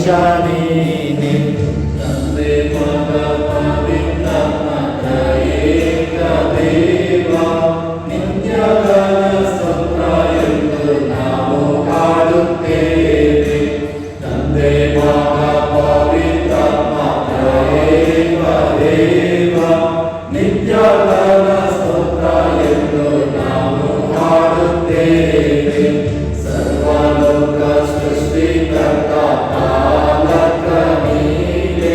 ನೀನೆ ತಂದೆ ಮಗ ಪವಿತ್ರಾತ್ಮ ತ್ರಯೇಕ ದೇವ ನಿತ್ಯದ ಸ್ತೋತ್ರ ಎಂದು ನಾವು ಹಾಡುತ್ತೇವೆ. ತಂದೆ ಮಗ ಪವಿತ್ರಾತ್ಮ ತ್ರಯೇಕ ದೇವ ನಿತ್ಯದ ಸ್ತೋತ್ರ ಎಂದು ನಾವು ಹಾಡುತ್ತೇವೆ. ಸರ್ವಲೋಕ ಸೃಷ್ಟಿಕರ್ತ ಪಾಲಕ ನೀನೆ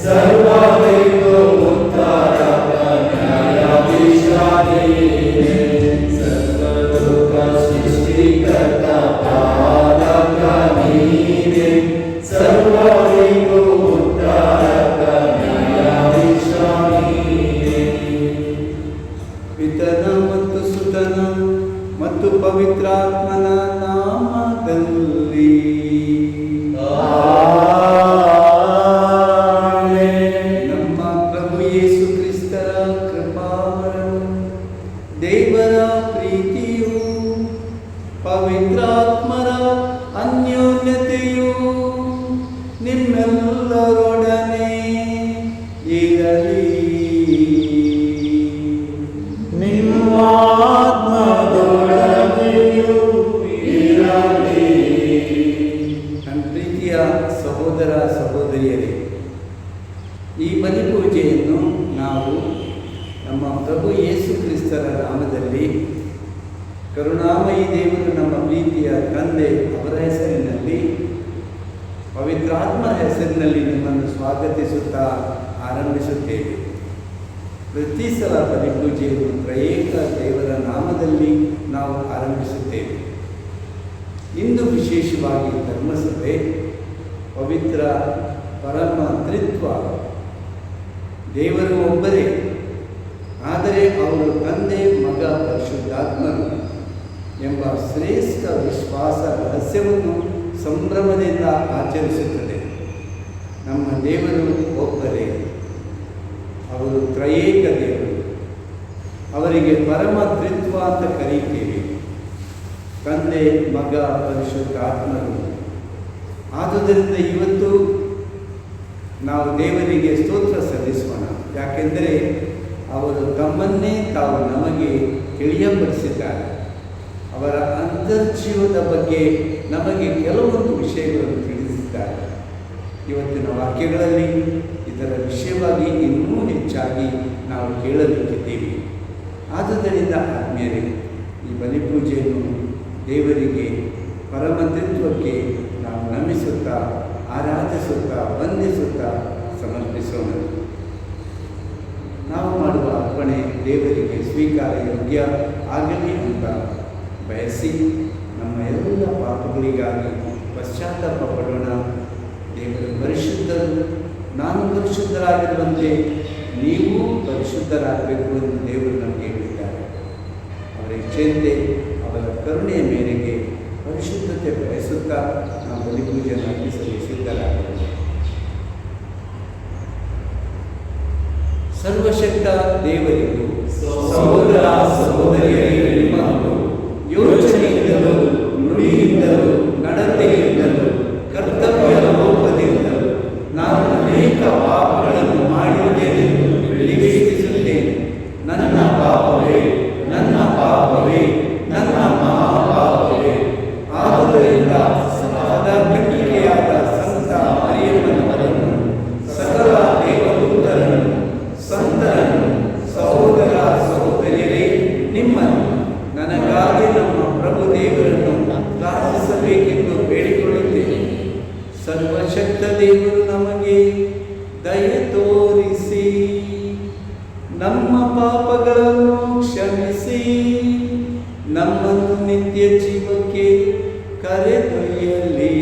ಸರ್ವರಿಗೂ ಉದ್ಧಾರಕ ನ್ಯಾಯಾಧೀಶ ನೀನೆ. ಸರ್ವಲೋಕ ಸೃಷ್ಟಿಕರ್ತ ಪಾಲಕ ನೀನೆ ಸರ್ವರಿಗೂ ಉದ್ಧಾರಕ ನ್ಯಾಯಾಧೀಶ ನೀನೆ. ಪಿತನ ಮತ್ತು ಸುತನ ಮತ್ತು ಪವಿತ್ರಾತ್ಮನ ನಾಮದಲ್ಲಿ ನಮ್ಮ ಪ್ರಭು ಯೇಸು ಕ್ರಿಸ್ತರ ಕೃಪಾವರವು ದೇವರ ಪ್ರೀತಿಯು ಪವಿತ್ರಾತ್ಮರ ಅನ್ಯೋನ್ಯತೆಯು ನಿಮ್ಮೆಲ್ಲರೊಡನೆ ಇರಲಿ. ನನ್ನ ಪ್ರೀತಿಯ ಸಹೋದರ ಸಹೋದರಿಯರೇ, ಈ ಬಲಿಪೂಜೆಯನ್ನು ನಾವು ನಮ್ಮ ಪ್ರಭು ಯೇಸು ಕ್ರಿಸ್ತರ ನಾಮದಲ್ಲಿ ಕರುಣಾಮಯಿ ದೇವರು ನಮ್ಮ ಪ್ರೀತಿಯ ತಂದೆ ಅವರ ಹೆಸರಿನಲ್ಲಿ ಪವಿತ್ರಾತ್ಮರ ಹೆಸರಿನಲ್ಲಿ ನಿಮ್ಮನ್ನು ಸ್ವಾಗತಿಸುತ್ತಾ ಆರಂಭಿಸುತ್ತೇವೆ. ಪ್ರತಿ ಸಲ ಬಲಿಪೂಜೆಯನ್ನು ತ್ರಯೇಕ ದೇವರ ನಾಮದಲ್ಲಿ ನಾವು ಆರಂಭಿಸುತ್ತೇವೆ. ಇಂದು ವಿಶೇಷವಾಗಿ ಧರ್ಮಸಭೆ ಪವಿತ್ರ ಪರಮ ತ್ರಿತ್ವ ದೇವರು ಒಬ್ಬರೇ, ಆದರೆ ಅವರು ತಂದೆ ಮಗ ಪರಿಶುದ್ಧಾತ್ಮರು ಎಂಬ ಶ್ರೇಷ್ಠ ವಿಶ್ವಾಸ ರಹಸ್ಯವನ್ನು ಸಂಭ್ರಮದಿಂದ ಆಚರಿಸುತ್ತದೆ. ನಮ್ಮ ದೇವರು ಒಬ್ಬರೇ, ಅವರು ತ್ರಯೇಕ ದೇವರು. ಅವರಿಗೆ ಪರಮ ತ್ರಿತ್ವ ಅಂತ ಕರೀತೇವೆ. ತಂದೆ ಮಗ ಪರಿಶುದ್ಧಾತ್ಮರು. ಆದುದರಿಂದ ಇವತ್ತು ನಾವು ದೇವರಿಗೆ ಸ್ತೋತ್ರ ಸಲ್ಲಿಸೋಣ. ಯಾಕೆಂದರೆ ಅವರು ತಮ್ಮನ್ನೇ ತಾವು ನಮಗೆ ತಿಳಿಯಪಡಿಸಿದ್ದಾರೆ. ಅವರ ಅಂತರ್ಜೀವದ ಬಗ್ಗೆ ನಮಗೆ ಕೆಲವೊಂದು ವಿಷಯಗಳನ್ನು ತಿಳಿಸಿದ್ದಾರೆ. ಇವತ್ತಿನ ವಾಕ್ಯಗಳಲ್ಲಿ ಇದರ ವಿಷಯವಾಗಿ ಇನ್ನೂ ಹೆಚ್ಚಾಗಿ ನಾವು ಕೇಳಬೇಕಿದ್ದೇವೆ. ಆದುದರಿಂದ ಆತ್ಮೀಯರೇ, ಈ ಬಲಿಪೂಜೆಯನ್ನು ದೇವರಿಗೆ ಪರಮತತ್ವಕ್ಕೆ ನಾವು ನಮಿಸುತ್ತಾ ಆರಾಧಿಸುತ್ತಾ ವಂದಿಸುತ್ತಾ ಸಮರ್ಪಿಸೋಣ. ನಾವು ಮಾಡುವ ಅರ್ಪಣೆ ದೇವರಿಗೆ ಸ್ವೀಕಾರ ಯೋಗ್ಯ ಆಗಲಿ ಅಂತ ಬಯಸಿ ನಮ್ಮ ಎಲ್ಲ ಪಾಪಗಳಿಗಾಗಿ ಪಶ್ಚಾತ್ತಾಪ ಪಡೋಣ. ದೇವರು ಪರಿಶುದ್ಧರು, ನಾನು ಪರಿಶುದ್ಧರಾಗಿರುವಂತೆ ನೀವು ಪರಿಶುದ್ಧರಾಗಬೇಕು ಎಂದು ದೇವರು ನಮಗೆ ಹೇಳಿದ್ದಾರೆ. ಅವರ ಇಚ್ಛೆಯಂತೆ ಅವರ ಕರುಣೆಯ ಮೇರೆಗೆ ಪರಿಶುದ್ಧತೆ ಬಯಸುತ್ತಾ ನಾವು ಬಲಿಪೂಜೆಯನ್ನು ಅರ್ಪಿಸಲು ಸಿದ್ಧರಾಗೋಣ. ಸರ್ವಶಕ್ತ ದೇವರಿಗೂ ಸಹೋದರ ಸಹೋದರಿಯರಿಗೂ ಯೋಚನೆಯಿಂದಲೂ ನುಡಿಯಿಂದಲೂ ನಡತೆಯಿಂದಲೂ ಕರ್ತವ್ಯ ಲೋಪದಿಂದಲೂ ನಾನು ಅನೇಕ ಪಾಪಗಳನ್ನು ಮಾಡಿದ್ದೇನೆಂದು ನಿರೀಕ್ಷಿಸುತ್ತೇನೆ. ನನ್ನ ಪಾಪವೇ, ನನ್ನ ಪಾಪವೇ, ನನ್ನ ಮಹಾಪಾಪವೇ. ಆದುದರಿಂದ ಸದಾಕನ್ನಿಕೆಯಾದ ಸಂತ ಮರಿಯಮ್ಮನವರನ್ನು, ಸಕಲ ದೇವದೂತರನ್ನು, ಸಂತರನ್ನು, ಸಹೋದರ ಸಹೋದರಿಯರೇ, ನಿಮ್ಮನ್ನು ನನಗಾಗಿ ನಮ್ಮ ಪ್ರಭು ದೇವರನ್ನು ಪ್ರಾರ್ಥಿಸಬೇಕೆಂದು ಬೇಡಿಕೊಳ್ಳುತ್ತೇನೆ. ಸರ್ವಶಕ್ತ ದೇವರು ನಮಗೆ ದಯೆ ತೋರಿಸಿ ನಮ್ಮ ಪಾಪಗಳನ್ನು ಕ್ಷಮಿಸಿ ನಮ್ಮನ್ನು ನಿತ್ಯ ಜೀವಕ್ಕೆ ಕರೆದೊಯ್ಯಲಿ.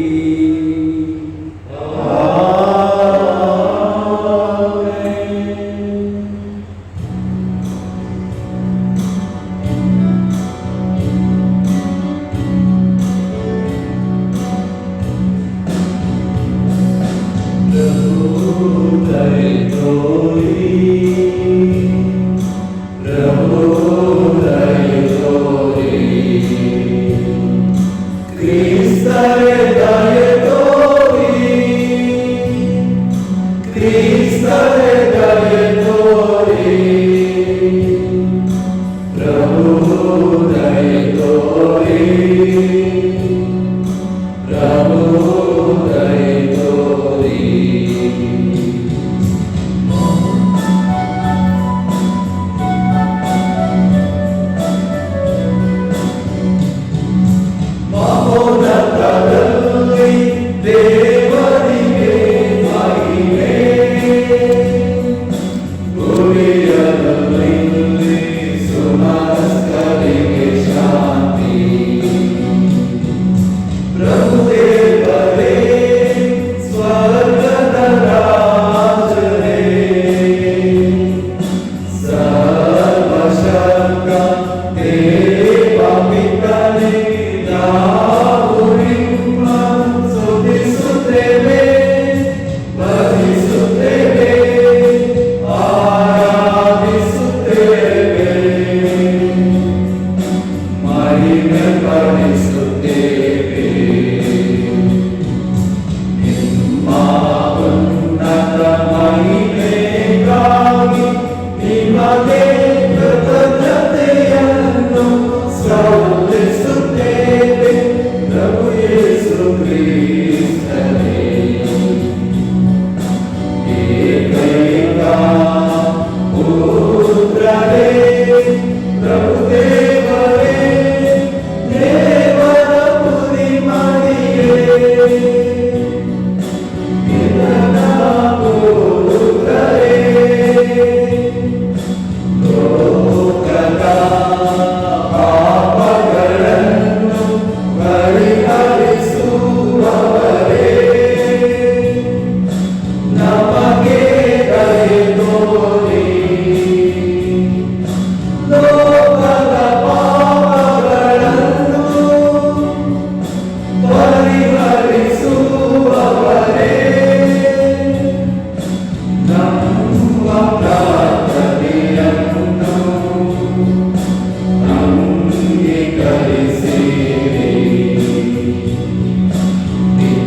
Cristo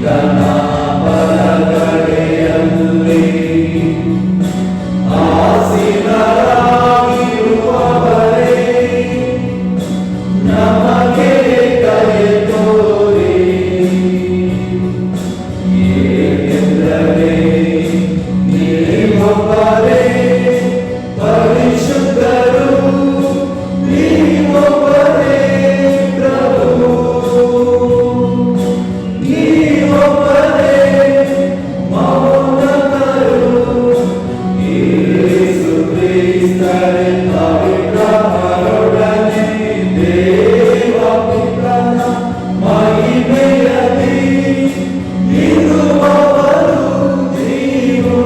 ಪಿತನ ಬಲಗಡೆಯಲ್ಲಿ ಆಸೀನರಾಗಿರುವವರೇ, ನಮಗೆ ದಯೆ ತೋರಿ. ಏಕೆಂದರೆ ನೀವೊಬ್ಬರೇ ಪರಿಶುದ್ಧರು, ನೀವೊಬ್ಬರೇ ಪ್ರಭು, ನೀವೊಬ್ಬರೇ ಮಹೋನ್ನತರು. ಯೇಸು ಕ್ರಿಸ್ತರೇ ಪವಿತ್ರರೊಡನೆ ದೇವ ಪಿತನ ಮಹಿಮೆಯಲ್ಲಿ ಇರುವವರು ನೀವು.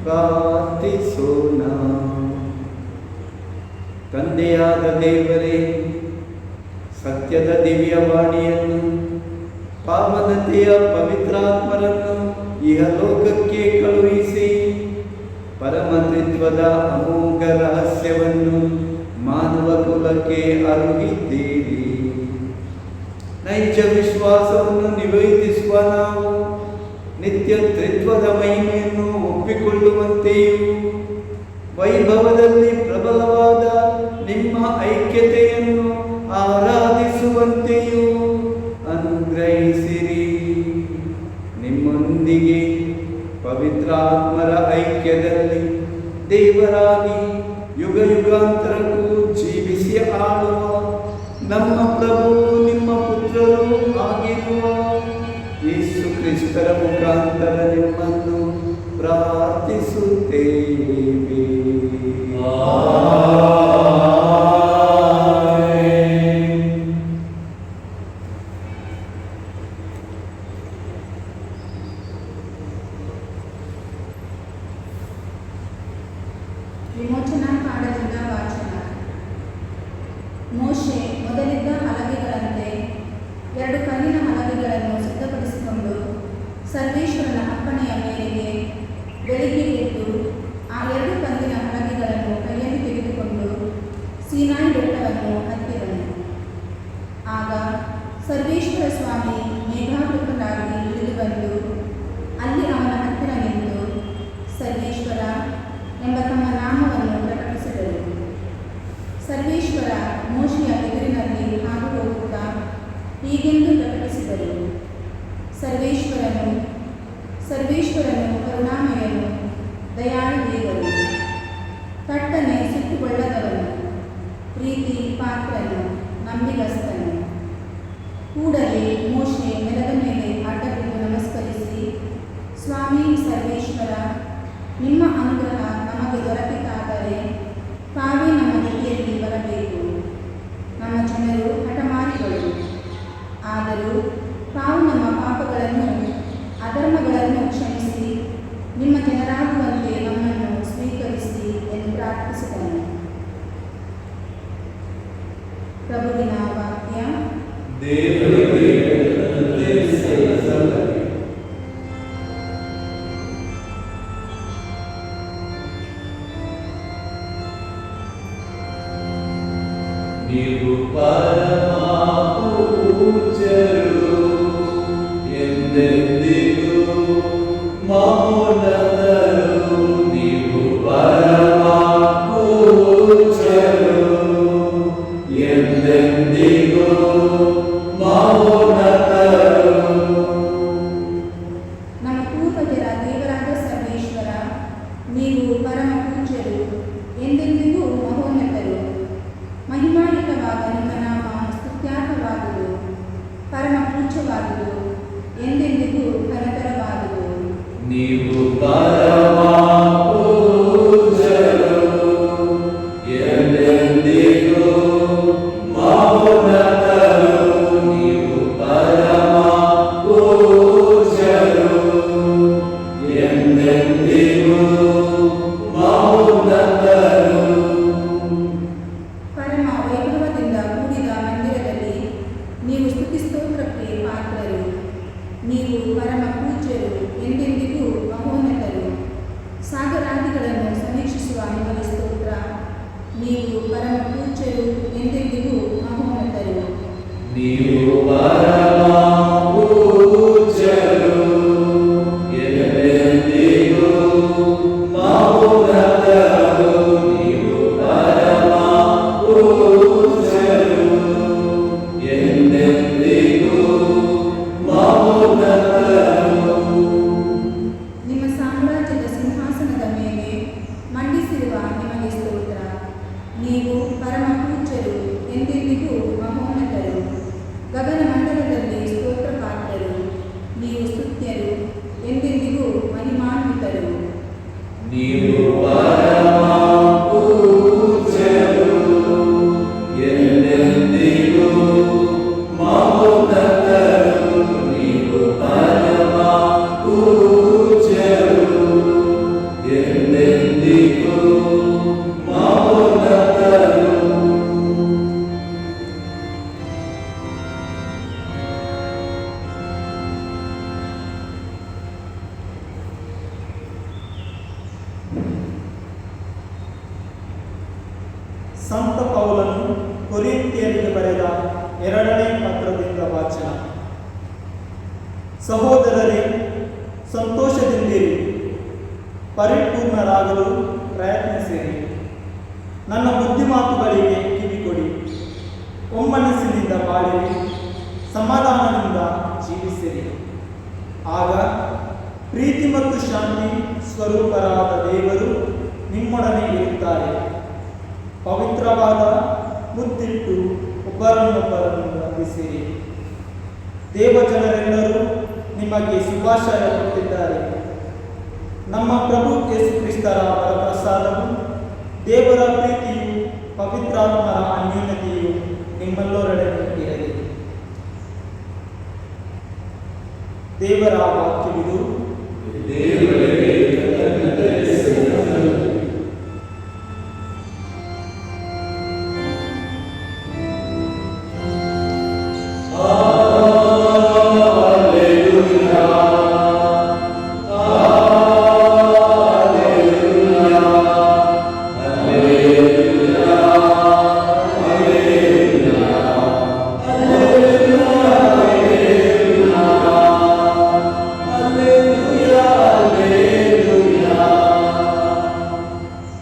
ಪ್ರಾರ್ಥಿಸೋಣ. ತಂದೆಯಾದ ದೇವರೇ, ಸತ್ಯದ ದಿವ್ಯವಾಣಿಯನ್ನು, ಪಾವನತೆಯ ಪವಿತ್ರಾತ್ಮರನ್ನು ಇಹಲೋಕಕ್ಕೆ ಕಳುಹಿಸಿ ಪರಮತ್ವದ ಅಮೋಘ ರಹಸ್ಯವನ್ನು ಮಾನವ ಕುಲಕ್ಕೆ ಅರುಗಿದ್ದೀರಿ. ನೈಜ ವಿಶ್ವಾಸವನ್ನು ನಿವೇದಿಸುವ ನಾವು ನಿತ್ಯ ತ್ರಿತ್ವದ ಮಹಿಮೆಯನ್ನು ಒಪ್ಪಿಕೊಳ್ಳುವಂತೆಯೂ ವೈಭವದಲ್ಲಿ ಪ್ರಬಲವಾದ ನಿಮ್ಮ ಐಕ್ಯತೆಯನ್ನು ಆರಾಧಿಸುವಂತೆಯೂ ಅನುಗ್ರಹಿಸಿರಿ. ನಿಮ್ಮೊಂದಿಗೆ ಪವಿತ್ರಾತ್ಮರ ಐಕ್ಯದಲ್ಲಿ ದೇವರಾಗಿ ಯುಗ ಯುಗಾಂತರಕ್ಕೂ ಜೀವಿಸಿ ಆಳುವ ನಮ್ಮ ಪ್ರಭು ನಿಮ್ಮ ಪುತ್ರರು ಆಗಿರುವ ಯೇಸು ಕ್ರಿಸ್ತರ ಮುಖಾಂತರ ನಿಮ್ಮನ್ನು ಪ್ರಾರ್ಥಿಸುತ್ತೇವೆ. ವಿಮೋಚನಾ ಕಾಂಡದಿಂದ ವಾಚನ. ಮೋಶೆ ಮೊದಲಿದ್ದ ಹಲಗೆಗಳಂತೆ 2 ಕಲ್ಲಿನ ಹಲಗೆಗಳನ್ನು ಸಿದ್ಧಪಡಿಸಿಕೊಂಡು ಸರ್ವೇಶ್ವರನ ಅಪ್ಪಣೆಯ ಮೇರೆಗೆ ಬೆಳಿಗ್ಗೆ ಎದ್ದು ಆ 2 ಕಲ್ಲಿನ ಹಲಗೆಗಳನ್ನು ಕೈಯಲ್ಲಿ ತೆಗೆದುಕೊಂಡು ಸೀನಾಯಿ ಬೆಟ್ಟವನ್ನು ಹತ್ತಿದನು. ಆಗ ಸರ್ವೇಶ್ವರ ಸ್ವಾಮಿ ಮೇಘಾವೃತನಾಗಿ ಇಳಿದು ಬಂದು ಅಲ್ಲಿ ಅವನ ಹತ್ತಿರ ನಿಂತು ಸರ್ವೇಶ್ವರ ಎಂಬ ತಮ್ಮ ನಾಮವನ್ನು ಪ್ರಕಟಿಸಿದರು. ಸರ್ವೇಶ್ವರ ಮೋಶೆಯ ಎದುರಿನಲ್ಲಿ ಹಾದು ಹೋಗುತ್ತಾ ಹೀಗೆಂದು ಪ್ರಕಟಿಸಿದರು: ಸರ್ವೇಶ್ವರನು ಕರುಣಾಮಯನು, ದಯಾಳು ದೇವರು, ತಟ್ಟನೆ ಸಿಟ್ಟುಗೊಳ್ಳದವನು, ಪ್ರೀತಿ ಪಾತ್ರನು, ನಂಬಿಗಸ್ತನು. ಕೂಡಲೇ ಮೋಶೆ ನೆಲದ ಮೇಲೆ ಅಡ್ಡಬಿದ್ದು ನಮಸ್ಕರಿಸಿ, ಸ್ವಾಮಿ ಸರ್ವೇಶ್ವರ, ನಿಮ್ಮ ಅನುಗ್ರಹ ನಮಗೆ ದೊರಕಿತಾದರೆ ತಾವೇ ನಮ್ಮ ಜೊತೆಯಲ್ಲಿ ಬರಬೇಕು. ನಮ್ಮ ಜನರು ಹಠಮಾರಿಗಳು, ಆದರೂ ತಾವು ನಮ್ಮ ಪಾಪಗಳನ್ನು ಅಧರ್ಮಗಳನ್ನು ಕ್ಷಮಿಸಿ ನಿಮ್ಮ ಜನರಾಗುವಂತೆ ನಮ್ಮನ್ನು ಸ್ವೀಕರಿಸಿ ಎಂದು ಪ್ರಾರ್ಥಿಸಿದನು. ಪ್ರಭುವಿನ ವಾಕ್ಯ. ನೀವು ಪರಮ ಪೂಜ್ಯರು, ಎಂದೆಂದಿಗೂ ಮಹೋನ್ನತರು. ನೀವು ಪರಮ ಪೂಜ್ಯರು, ಎಂದೆಂದಿಗೂ ಮಹೋನ್ನತರು. ನಮ್ಮ ಪೂರ್ವಜರ ದೇವರಾದ ಸರ್ವೇಶ್ವರ, ನೀವು ಪರಮ ಪೂಜ್ಯರು, ಎಂದೆಂದಿಗೂ ಮಹೋನ್ನತರು. ಮಹಿಮಾನ್ವಿತವಾದ ನಿಮ್ಮ ನಾಮ ಸ್ತುತ್ಯಾರ್ಹವಾದುದು, ಪರಮ ಪೂಜ್ಯವಾದುದು, ಎಂದೆಂದಿಗೂ ಘನತರವಾದುದು. ನೀವು ಪರಮ ಪೂಜ್ಯರು, ಎಂದೆಂದಿಗೂ ಮಹೋನ್ನತರು. ನೀವು ಪರಮ ಪೂಜ್ಯರು, ಎಂದೆಂದಿಗೂ ಮಹೋನ್ನತರು. ಪರಮ ವೈಭವದಿಂದ ಕೂಡಿದ ಮಂದಿರದಲ್ಲಿ ನೀವು ಸ್ತುತಿ ಸ್ತೋತ್ರಕ್ಕೆ ಪಾತ್ರರು. ನೀವು ಪರಮ ಪೂಜ್ಯರು, ಎಂದೆಂದಿಗೂ ಮೌನತರು. ನೀವು ಪರಮ ಪೂಜ್ಯರು, ಎಂದೆಂದಿಗೂ ಮೌನತರು. ನಿಮ್ಮ ಸಾಮ್ರಾಜ್ಯದ ಸಿಂಹಾಸನದ ಮೇಲೆ ಮಂಡಿಸಿರುವ ನಿಮಗೆ ಸ್ತೋತ್ರ. ನೀವು ಪರಮ ಪೂಜ್ಯರು, ಎಂದೆಂದಿಗೂ ಮಹೋನ್ನತರು. ಗಗನ ಮಂಡಲದಲ್ಲಿ ಸ್ತೋತ್ರ ಪಾತ್ರರು. ನೀವು ಸ್ತುತ್ಯರು, ಎಂದೆಂದಿಗೂ ಮಹಿಮಾನ್ವಿತರು. ನೀವು ಪರಮ ಪೂಜ್ಯರು, ಎಂದೆಂದಿಗೂ ಮಹೋನ್ನತರು. ನೀವು ಪರಮ ಪೂಜ್ಯರು, ಎಂದೆಂದಿಗೂ ಮಹೋನ್ನತರು. ಸಂತ ಪೌಲನು ಕೊರಿಂಥಿಯರಿಗೆ ಬರೆದ 2ನೇ ಪತ್ರದಿಂದ ವಾಚನ. ಸಹೋದರರೇ, ಸಂತೋಷದಿಂದಿರಿ, ಪರಿಪೂರ್ಣರಾಗಲು ಪ್ರಯತ್ನಿಸಿರಿ. ನನ್ನ ಬುದ್ಧಿಮಾತುಗಳಿಗೆ ಕಿವಿಕೊಡಿ. ಒಮ್ಮನಸ್ಸಿನಿಂದ ಬಾಳಿರಿ, ಸಮಾಧಾನದಿಂದ ಜೀವಿಸಿರಿ. ಆಗ ಪ್ರೀತಿ ಮತ್ತು ಶಾಂತಿ ಸ್ವರೂಪರಾದ ದೇವರು ನಿಮ್ಮೊಡನೆ ಇರುತ್ತಾರೆ. ಪವಿತ್ರವಾದ ಮುದ್ದಿಟ್ಟು ಒಬ್ಬರನ್ನೊಬ್ಬರನ್ನು ವಂದಿಸಿರಿ. ದೇವಜನರೆಲ್ಲರೂ ನಿಮಗೆ ಶುಭಾಶಯ ಕೊಟ್ಟಿದ್ದಾರೆ. ನಮ್ಮ ಪ್ರಭು ಯೇಸು ಕ್ರಿಸ್ತರ ವರಪ್ರಸಾದವು, ದೇವರ ಪ್ರೀತಿಯು, ಪವಿತ್ರಾತ್ಮರ ಅನ್ಯೋನ್ಯತೆಯು ನಿಮ್ಮೆಲ್ಲರೊಡನೆ ಇರಲಿ. ದೇವರ ವಾಕ್ಯವಿದು. ದೇವರಿಗೆ ಕೃತಜ್ಞತೆ ಸಲ್ಲಿಸಲು.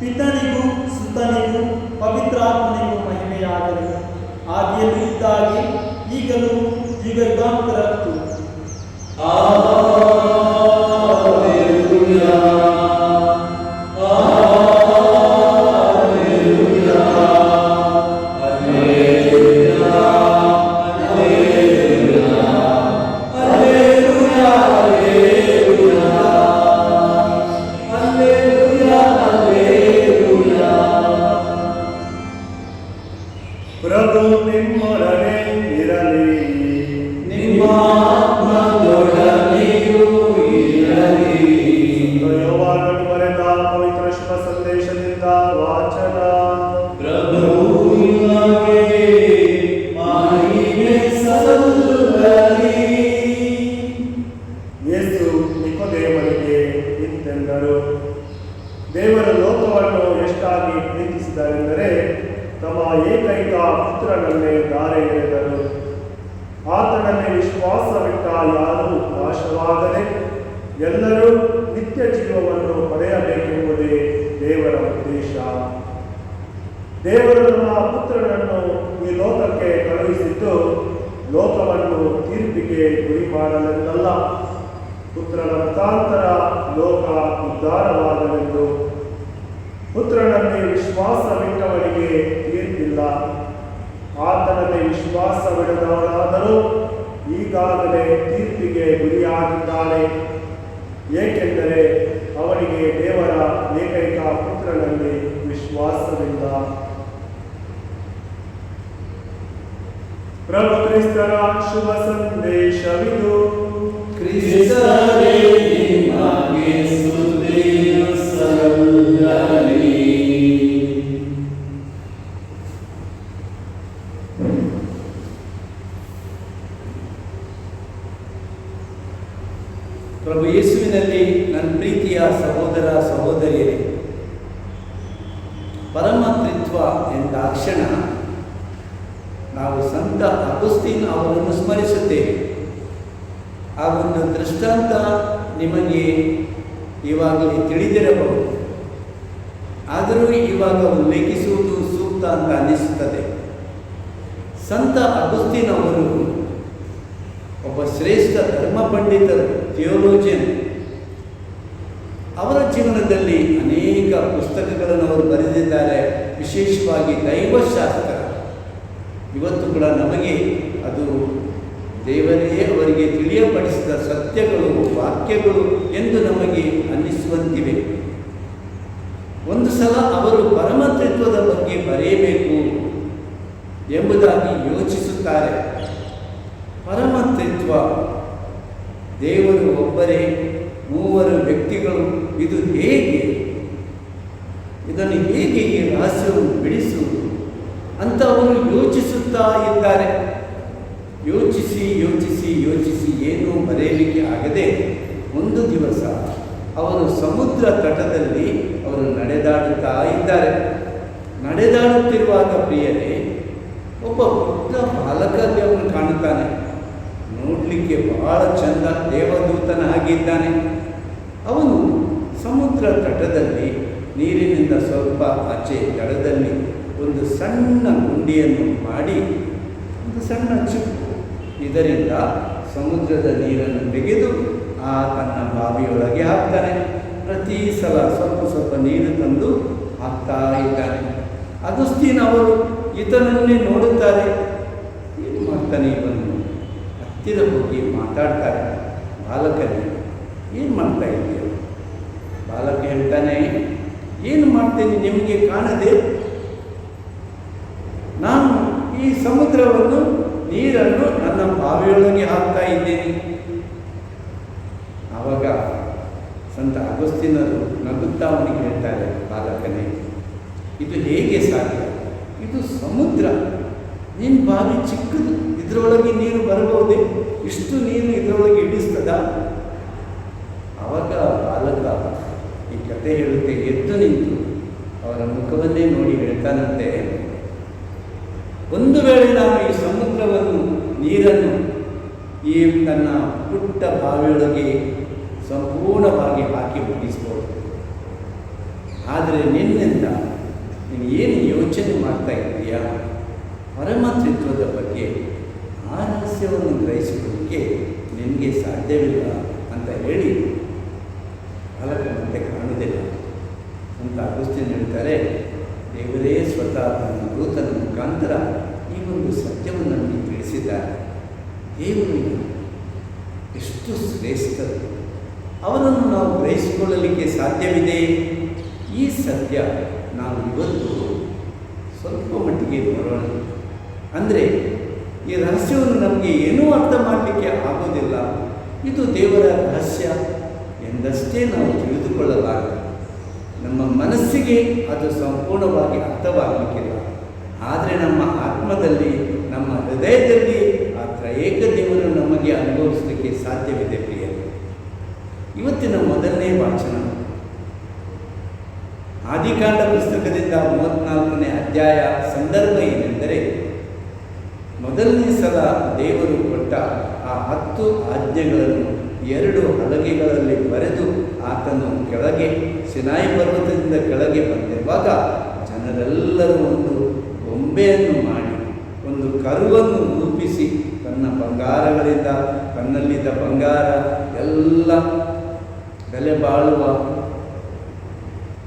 ಪಿತನಿಗೂ ಸುತನಿಗೂ ಪವಿತ್ರಾತ್ಮನಿಗೂ ಮಹಿಮೆಯಾಗಲಿ. ಆದಿಯಲ್ಲಿ ಇದ್ದಾಗೆ ಈಗಲೂ ಯುಗಯುಗಾಂತರಕ್ಕೂ. ಪ್ರಭು ನಿಮ್ಮೊಡನೆ ಇರಲಿ. ನಿಮ್ಮ ಆತ್ಮದೊಡನೆಯೂ ಇರಲಿ. ಯೋಹಾನನು ಬರೆದ ಪವಿತ್ರ ಶುಭ ಸಂದೇಶದಿಂದ ವಾಚನ. ಪ್ರಭು ನಿಮಗೆ ಮಹಿಮೆ ಸಲ್ಲಲಿ. ಯೇಸು ನಿಕೋದೇವನಿಗೆ ಇಂತೆಂದರು, ದೇವರು ಲೋಕವನ್ನು ಎಷ್ಟಾಗಿ ಪ್ರೀತಿಸಿದರೆಂದರೆ ತಮ್ಮ ಏಕೈಕ ಪುತ್ರನನ್ನೇ ಧಾರೆ ಎರೆದರು. ಆತನಲ್ಲಿ ವಿಶ್ವಾಸವಿಟ್ಟ ಯಾರೂ ನಾಶವಾಗದೆ ಎಲ್ಲರೂ ನಿತ್ಯ ಜೀವವನ್ನು ಪಡೆಯಬೇಕೆಂಬುದೇ ದೇವರ ಉದ್ದೇಶ. ದೇವರು ತಮ್ಮ ಪುತ್ರನನ್ನು ಈ ಲೋಕಕ್ಕೆ ಕಳುಹಿಸಿದ್ದು ಲೋಕವನ್ನು ತೀರ್ಪಿಗೆ ಗುರಿ ಮಾಡಲೆಂದಲ್ಲ, ಪುತ್ರನ ಮುಖಾಂತರ ಲೋಕ ಉದ್ಧಾರವಾಗಲೆಂದು. ಪುತ್ರನಲ್ಲಿ ವಿಶ್ವಾಸವಿಟ್ಟವನಿಗೆ ತೀರ್ಪಿಲ್ಲ. ಆತನಲ್ಲಿ ವಿಶ್ವಾಸವಿಡದವನಾದರೂ ಈಗಾಗಲೇ ತೀರ್ಪಿಗೆ ಗುರಿಯಾಗಿದ್ದಾನೆ. ಏಕೆಂದರೆ ಅವನಿಗೆ ದೇವರ ಏಕೈಕ ಪುತ್ರನಲ್ಲಿ ವಿಶ್ವಾಸವಿಲ್ಲ. ಪ್ರಭು ಕ್ರಿಸ್ತರ ಶುಭ ಸಂದೇಶವಿದು. ಕ್ರಿಸ್ತರೇ ನಿಮಗೆ ಸ್ತುತಿಯು ಸಲ್ಲಲಿ. ಪ್ರಭು ಯೇಸುವಿನಲ್ಲಿ ನನ್ನ ಪ್ರೀತಿಯ ಸಹೋದರ ಸಹೋದರಿಯರೇ, ಪರಮತ್ರಿತ್ವ ಎಂದಾಕ್ಷಣ ನಾವು ಸಂತ ಅಗುಸ್ತೀನ್ ಅವರನ್ನು ಸ್ಮರಿಸುತ್ತೇವೆ. ಆ ಒಂದು ದೃಷ್ಟಾಂತ ನಿಮಗೆ ಇವಾಗಲೇ ತಿಳಿದಿರಬಹುದು, ಆದರೂ ಇವಾಗ ಉಲ್ಲೇಖಿಸುವುದು ಸೂಕ್ತ ಅಂತ ಅನ್ನಿಸುತ್ತದೆ. ಸಂತ ಅಗುಸ್ತೀನ್ ಅವರು ಒಬ್ಬ ಶ್ರೇಷ್ಠ ಧರ್ಮ ಪಂಡಿತರು, ಥಿಯೋಲೋಜಿಯನ್. ಅವರ ಜೀವನದಲ್ಲಿ ಅನೇಕ ಪುಸ್ತಕಗಳನ್ನು ಅವರು ಬರೆದಿದ್ದಾರೆ, ವಿಶೇಷವಾಗಿ ದೈವಶಾಸ್ತ್ರ. ಇವತ್ತು ಕೂಡ ನಮಗೆ ಅದು ದೇವರೇ ಅವರಿಗೆ ತಿಳಿಯಪಡಿಸಿದ ಸತ್ಯಗಳು, ವಾಕ್ಯಗಳು ಎಂದು ನಮಗೆ ಅನ್ನಿಸುವಂತಿವೆ. ಒಂದು ಸಲ ಅವರು ಪರಮತತ್ವದ ಬಗ್ಗೆ ಬರೆಯಬೇಕು ಎಂಬುದಾಗಿ ಯೋಚಿಸುತ್ತಾರೆ. ಪರಮತತ್ವ, ದೇವರು ಒಬ್ಬರೇ, ಮೂವರು ವ್ಯಕ್ತಿಗಳು, ಇದು ಹೇಗೆ, ಇದನ್ನು ಹೇಗೆ ಈ ರಹಸ್ಯವನ್ನು ಬಿಡಿಸುವುದು ಅಂತ ಅವರು ಯೋಚಿಸುತ್ತಾ ಇದ್ದಾರೆ. ಯೋಚಿಸಿ ಯೋಚಿಸಿ ಯೋಚಿಸಿ ಏನೂ ಬರೆಯಲಿಕ್ಕೆ ಆಗದೆ ಒಂದು ದಿವಸ ಅವರು ಸಮುದ್ರ ತಟದಲ್ಲಿ ಅವರು ನಡೆದಾಡುತ್ತಾ ಇದ್ದಾರೆ. ನಡೆದಾಡುತ್ತಿರುವಾಗ ಪ್ರಿಯರೇ, ಒಬ್ಬ ಪುಟ್ಟ ಬಾಲಕಲ್ಲಿ ಅವನು ಕಾಣುತ್ತಾನೆ. ನೋಡಲಿಕ್ಕೆ ಬಹಳ ಚಂದ, ದೇವದೂತನ ಆಗಿದ್ದಾನೆ. ಅವನು ಸಮುದ್ರ ತಟದಲ್ಲಿ ನೀರಿನಿಂದ ಸ್ವಲ್ಪ ಆಚೆ ದಡದಲ್ಲಿ ಒಂದು ಸಣ್ಣ ಗುಂಡಿಯನ್ನು ಮಾಡಿ, ಒಂದು ಸಣ್ಣ ಚಿಪ್ಪು, ಇದರಿಂದ ಸಮುದ್ರದ ನೀರನ್ನು ತೆಗೆದು ತನ್ನ ಬಾವಿಯೊಳಗೆ ಹಾಕ್ತಾನೆ. ಪ್ರತಿ ಸಲ ಸ್ವಲ್ಪ ಸ್ವಲ್ಪ ನೀರು ತಂದು ಹಾಕ್ತಾ ಇದ್ದಾನೆ. ಅಗುಸ್ತೀನ್ ಅವರು ಈತನನ್ನೇ ನೋಡುತ್ತಾರೆ. ಏನು ಮಾಡ್ತಾನೆ ಇವನು? ಹತ್ತಿರ ಹೋಗಿ ಮಾತಾಡ್ತಾರೆ. ಬಾಲಕನೇ, ಏನು ಮಾಡ್ತಾ ಇದೆಯಾ? ಬಾಲಕ ಹೇಳ್ತಾನೆ, ಏನು ಮಾಡ್ತೇನೆ ನಿಮಗೆ ಕಾಣದೆ? ನಾನು ಈ ಸಮುದ್ರವನ್ನು, ನೀರನ್ನು ನನ್ನ ಬಾವಿಯೊಳಗೆ ಹಾಕ್ತಾ ಇದ್ದೇನೆ. ಆವಾಗ ಸಂತ ಅಗುಸ್ತೀನರು ನಗುತ್ತಾ ಅವನಿಗೆ ಹೇಳ್ತಾರೆ, ಬಾಲಕನೇ, ಇದು ಹೇಗೆ ಸಾಧ್ಯ? ಇದು ಸಮುದ್ರ, ನೀನು ಬಾವಿ ಚಿಕ್ಕದು, ಇದರೊಳಗೆ ನೀರು ಬರಬಹುದೇ? ಇಷ್ಟು ನೀರು ಇದರೊಳಗೆ ಇಡಿಸ್ತದ? ಆವಾಗ ಬಾಲಕ ಈ ಕತೆ ಹೇಳುತ್ತೆ, ಎದ್ದು ನಿಂತು ಅವರ ಮುಖವನ್ನೇ ನೋಡಿ ಹೇಳ್ತಾನಂತೆ, ಒಂದು ವೇಳೆ ನಾನು ಈ ಸಮುದ್ರವನ್ನು, ನೀರನ್ನು ಈ ನನ್ನ ಪುಟ್ಟ ಬಾವಿಯೊಳಗೆ ಸಂಪೂರ್ಣವಾಗಿ ಹಾಕಿ ಮುಗಿಸ್ಬೋದು. ಆದರೆ ನಿನ್ನಿಂದ ನೀನು ಏನು ಯೋಚನೆ ಮಾಡ್ತಾ ಇದ್ದೀಯಾ? ಪರಮತತ್ವದ ಬಗ್ಗೆ ಆ ರಹಸ್ಯವನ್ನು ಗ್ರಹಿಸಿಕೊಳ್ಳಲಿಕ್ಕೆ ನಿನಗೆ ಸಾಧ್ಯವಿಲ್ಲ ಅಂತ ಹೇಳಿ ಬಾಲಕ ಮತ್ತೆ ಕಾಣುವುದಿಲ್ಲ ಅಂತ ಅಗುಸ್ತೀನ್ ಹೇಳ್ತಾರೆ. ದೇವರೇ ಸ್ವತಃ ತನ್ನ ದೂತನ ಮುಖಾಂತರ ಈ ಒಂದು ಸತ್ಯವನ್ನು ನಮಗೆ ತಿಳಿಸಿದ್ದಾರೆ. ದೇವರು ಎಷ್ಟು ಶ್ರೇಷ್ಠರು, ಅವರನ್ನು ನಾವು ಗ್ರಹಿಸಿಕೊಳ್ಳಲಿಕ್ಕೆ ಸಾಧ್ಯವಿದೆ. ಈ ಸತ್ಯ ನಾವು ಇವತ್ತು ಸ್ವಲ್ಪ ಮಟ್ಟಿಗೆ ನೋಡೋಣ. ಅಂದರೆ ಈ ರಹಸ್ಯವನ್ನು ನಮಗೆ ಏನೂ ಅರ್ಥ ಮಾಡಲಿಕ್ಕೆ ಆಗೋದಿಲ್ಲ. ಇದು ದೇವರ ರಹಸ್ಯ ಎಂದಷ್ಟೇ ನಾವು ತಿಳಿದುಕೊಳ್ಳಲಾಗ. ನಮ್ಮ ಮನಸ್ಸಿಗೆ ಅದು ಸಂಪೂರ್ಣವಾಗಿ ಅರ್ಥವಾಗಲಿಕ್ಕಿಲ್ಲ. ಆದರೆ ನಮ್ಮ ಆತ್ಮದಲ್ಲಿ, ನಮ್ಮ ಹೃದಯದಲ್ಲಿ ಆ ತ್ರಯೇಕ ದೇವರು ನಮಗೆ ಅನುಭವಿಸಲಿಕ್ಕೆ ಸಾಧ್ಯವಿದೆ ಪ್ರಿಯರು. ಇವತ್ತಿನ ಮೊದಲನೇ ವಾಚನ ಆದಿಕಾಂಡ ಪುಸ್ತಕದಿಂದ 34ನೇ ಅಧ್ಯಾಯ. ಸಂದರ್ಭ ಏನೆಂದರೆ, ಮೊದಲನೇ ಸಲ ದೇವರು ಕೊಟ್ಟ ಆ 10 ಆಜ್ಞೆಗಳನ್ನು 2 ಹಲಗೆಗಳಲ್ಲಿ ಬರೆದು ಆತನು ಕೆಳಗೆ ಸಿನಾಯಿ ಪರ್ವತದಿಂದ ಕೆಳಗೆ ಬಂದಿರುವಾಗ ಜನರೆಲ್ಲರೂ ಒಂದು ಗೊಂಬೆಯನ್ನು ಮಾಡಿ, ಒಂದು ಕರುವನ್ನು ರೂಪಿಸಿ, ತನ್ನ ಬಂಗಾರಗಳಿಂದ, ತನ್ನಲ್ಲಿದ್ದ ಬಂಗಾರ ಎಲ್ಲ ಬೆಲೆ ಬಾಳುವ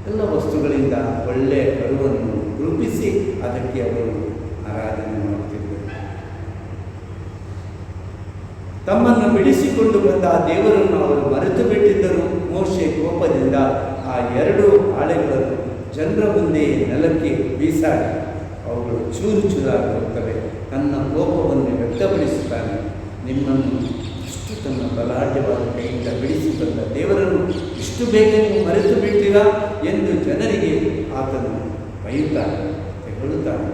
ಎಲ್ಲ ವಸ್ತುಗಳಿಂದ ಒಳ್ಳೆಯ ಕರುವನ್ನು ರೂಪಿಸಿ ಅದಕ್ಕೆ ಅವರು ಆರಾಧನೆ ಮಾಡುತ್ತಿದ್ದರು. ತಮ್ಮನ್ನು ಬಿಡಿಸಿಕೊಂಡು ಬಂದ ಆ ದೇವರನ್ನು ಅವರು ಮರೆತು ಬಿಟ್ಟಿದ್ದರು. ಮೋಶೆ ಕೋಪದಿಂದ ಆ 2 ಹಾಳೆಗಳನ್ನು ಜನರ ಮುಂದೆ ನೆಲಕ್ಕೆ ಬೀಸಾಡಿ ಅವುಗಳು ಚೂರು ಚೂರಾಗಿ ಹೋಗ್ತವೆ. ತನ್ನ ಕೋಪವನ್ನು ವ್ಯಕ್ತಪಡಿಸುತ್ತಾನೆ. ನಿಮ್ಮನ್ನು ಇಷ್ಟು ತನ್ನ ಬಲಾಢ್ಯವಾದ ಕೈಯಿಂದ ಬಿಡಿಸಿ ಬಂದ ದೇವರನ್ನು ಇಷ್ಟು ಬೇಗ ನೀವು ಮರೆತು ಬಿಟ್ಟಿರಾ ಎಂದು ಜನರಿಗೆ ಆತನು ಬೈಯುತ್ತಾನೆ, ತೆಗಳುತ್ತಾನೆ.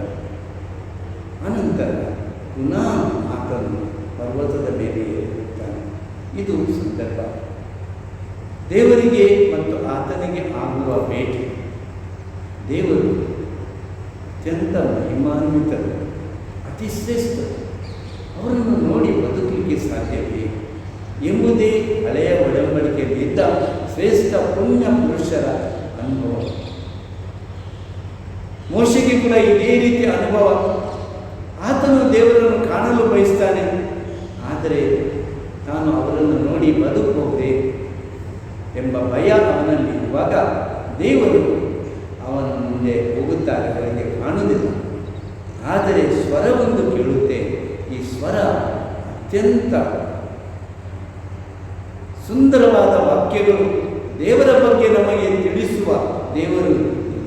ಅನಂತರ ಪುನಃ ಆತನು ಪರ್ವತದ ಮೇಲೆ ಏರುತ್ತಾನೆ. ಇದು ಸಂದರ್ಭ. ದೇವರಿಗೆ ಮತ್ತು ಆತನಿಗೆ ಆಗುವ ಭೇಟಿ. ದೇವರು ಅತ್ಯಂತ ಮಹಿಮಾನ್ವಿತರು, ಅತಿ ಶ್ರೇಷ್ಠ, ಅವರನ್ನು ನೋಡಿ ಬದುಕಲಿಕ್ಕೆ ಸಾಧ್ಯವೇ ಎಂಬುದೇ ಹಳೆಯ ಒಡಂಬಡಿಕೆಯಲ್ಲಿ ಇದ್ದ ಶ್ರೇಷ್ಠ ಪುಣ್ಯ ಪುರುಷರ ಅನುಭವ. ಮೋಶೆಗೆ ಕೂಡ ಇದೇ ರೀತಿಯ ಅನುಭವ. ಆತನು ದೇವರನ್ನು ಕಾಣಲು ಬಯಸ್ತಾನೆ, ಆದರೆ ತಾನು ಅವರನ್ನು ನೋಡಿ ಬದುಕಬಹುದೇ ಎಂಬ ಭಯ ಅವನಲ್ಲಿ ಇರುವಾಗ ದೇವರು ಅವನ ಮುಂದೆ ಹೋಗುತ್ತಾರೆ, ಅವರಿಗೆ ಕಾಣುವುದಿಲ್ಲ. ಆದರೆ ಸ್ವರವೊಂದು ಕೇಳುತ್ತೆ. ಈ ಸ್ವರ ಅತ್ಯಂತ ಸುಂದರವಾದ ವಾಕ್ಯಗಳು, ದೇವರ ಬಗ್ಗೆ ನಮಗೆ ತಿಳಿಸುವ, ದೇವರು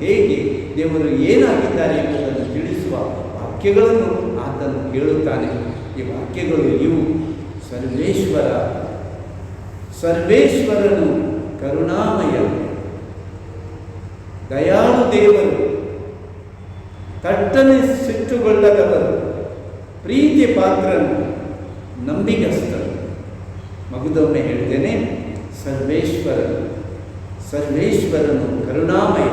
ಹೇಗೆ, ದೇವರು ಏನಾಗಿದ್ದಾರೆ ಎಂಬುದನ್ನು ತಿಳಿಸುವ ವಾಕ್ಯಗಳನ್ನು ಆತನು ಕೇಳುತ್ತಾನೆ. ಈ ವಾಕ್ಯಗಳು ಇವು: ಸರ್ವೇಶ್ವರನು ಕರುಣಾಮಯ, ದಯಾಳು ದೇವರು, ತಟ್ಟನೆ ಸಿಟ್ಟುಗೊಳ್ಳದವರು, ಪ್ರೀತಿ ಪಾತ್ರನು, ನಂಬಿಗಸ್ತರು. ಮಗುದೊಮ್ಮೆ ಹೇಳ್ತೇನೆ, ಸರ್ವೇಶ್ವರನು ಕರುಣಾಮಯ,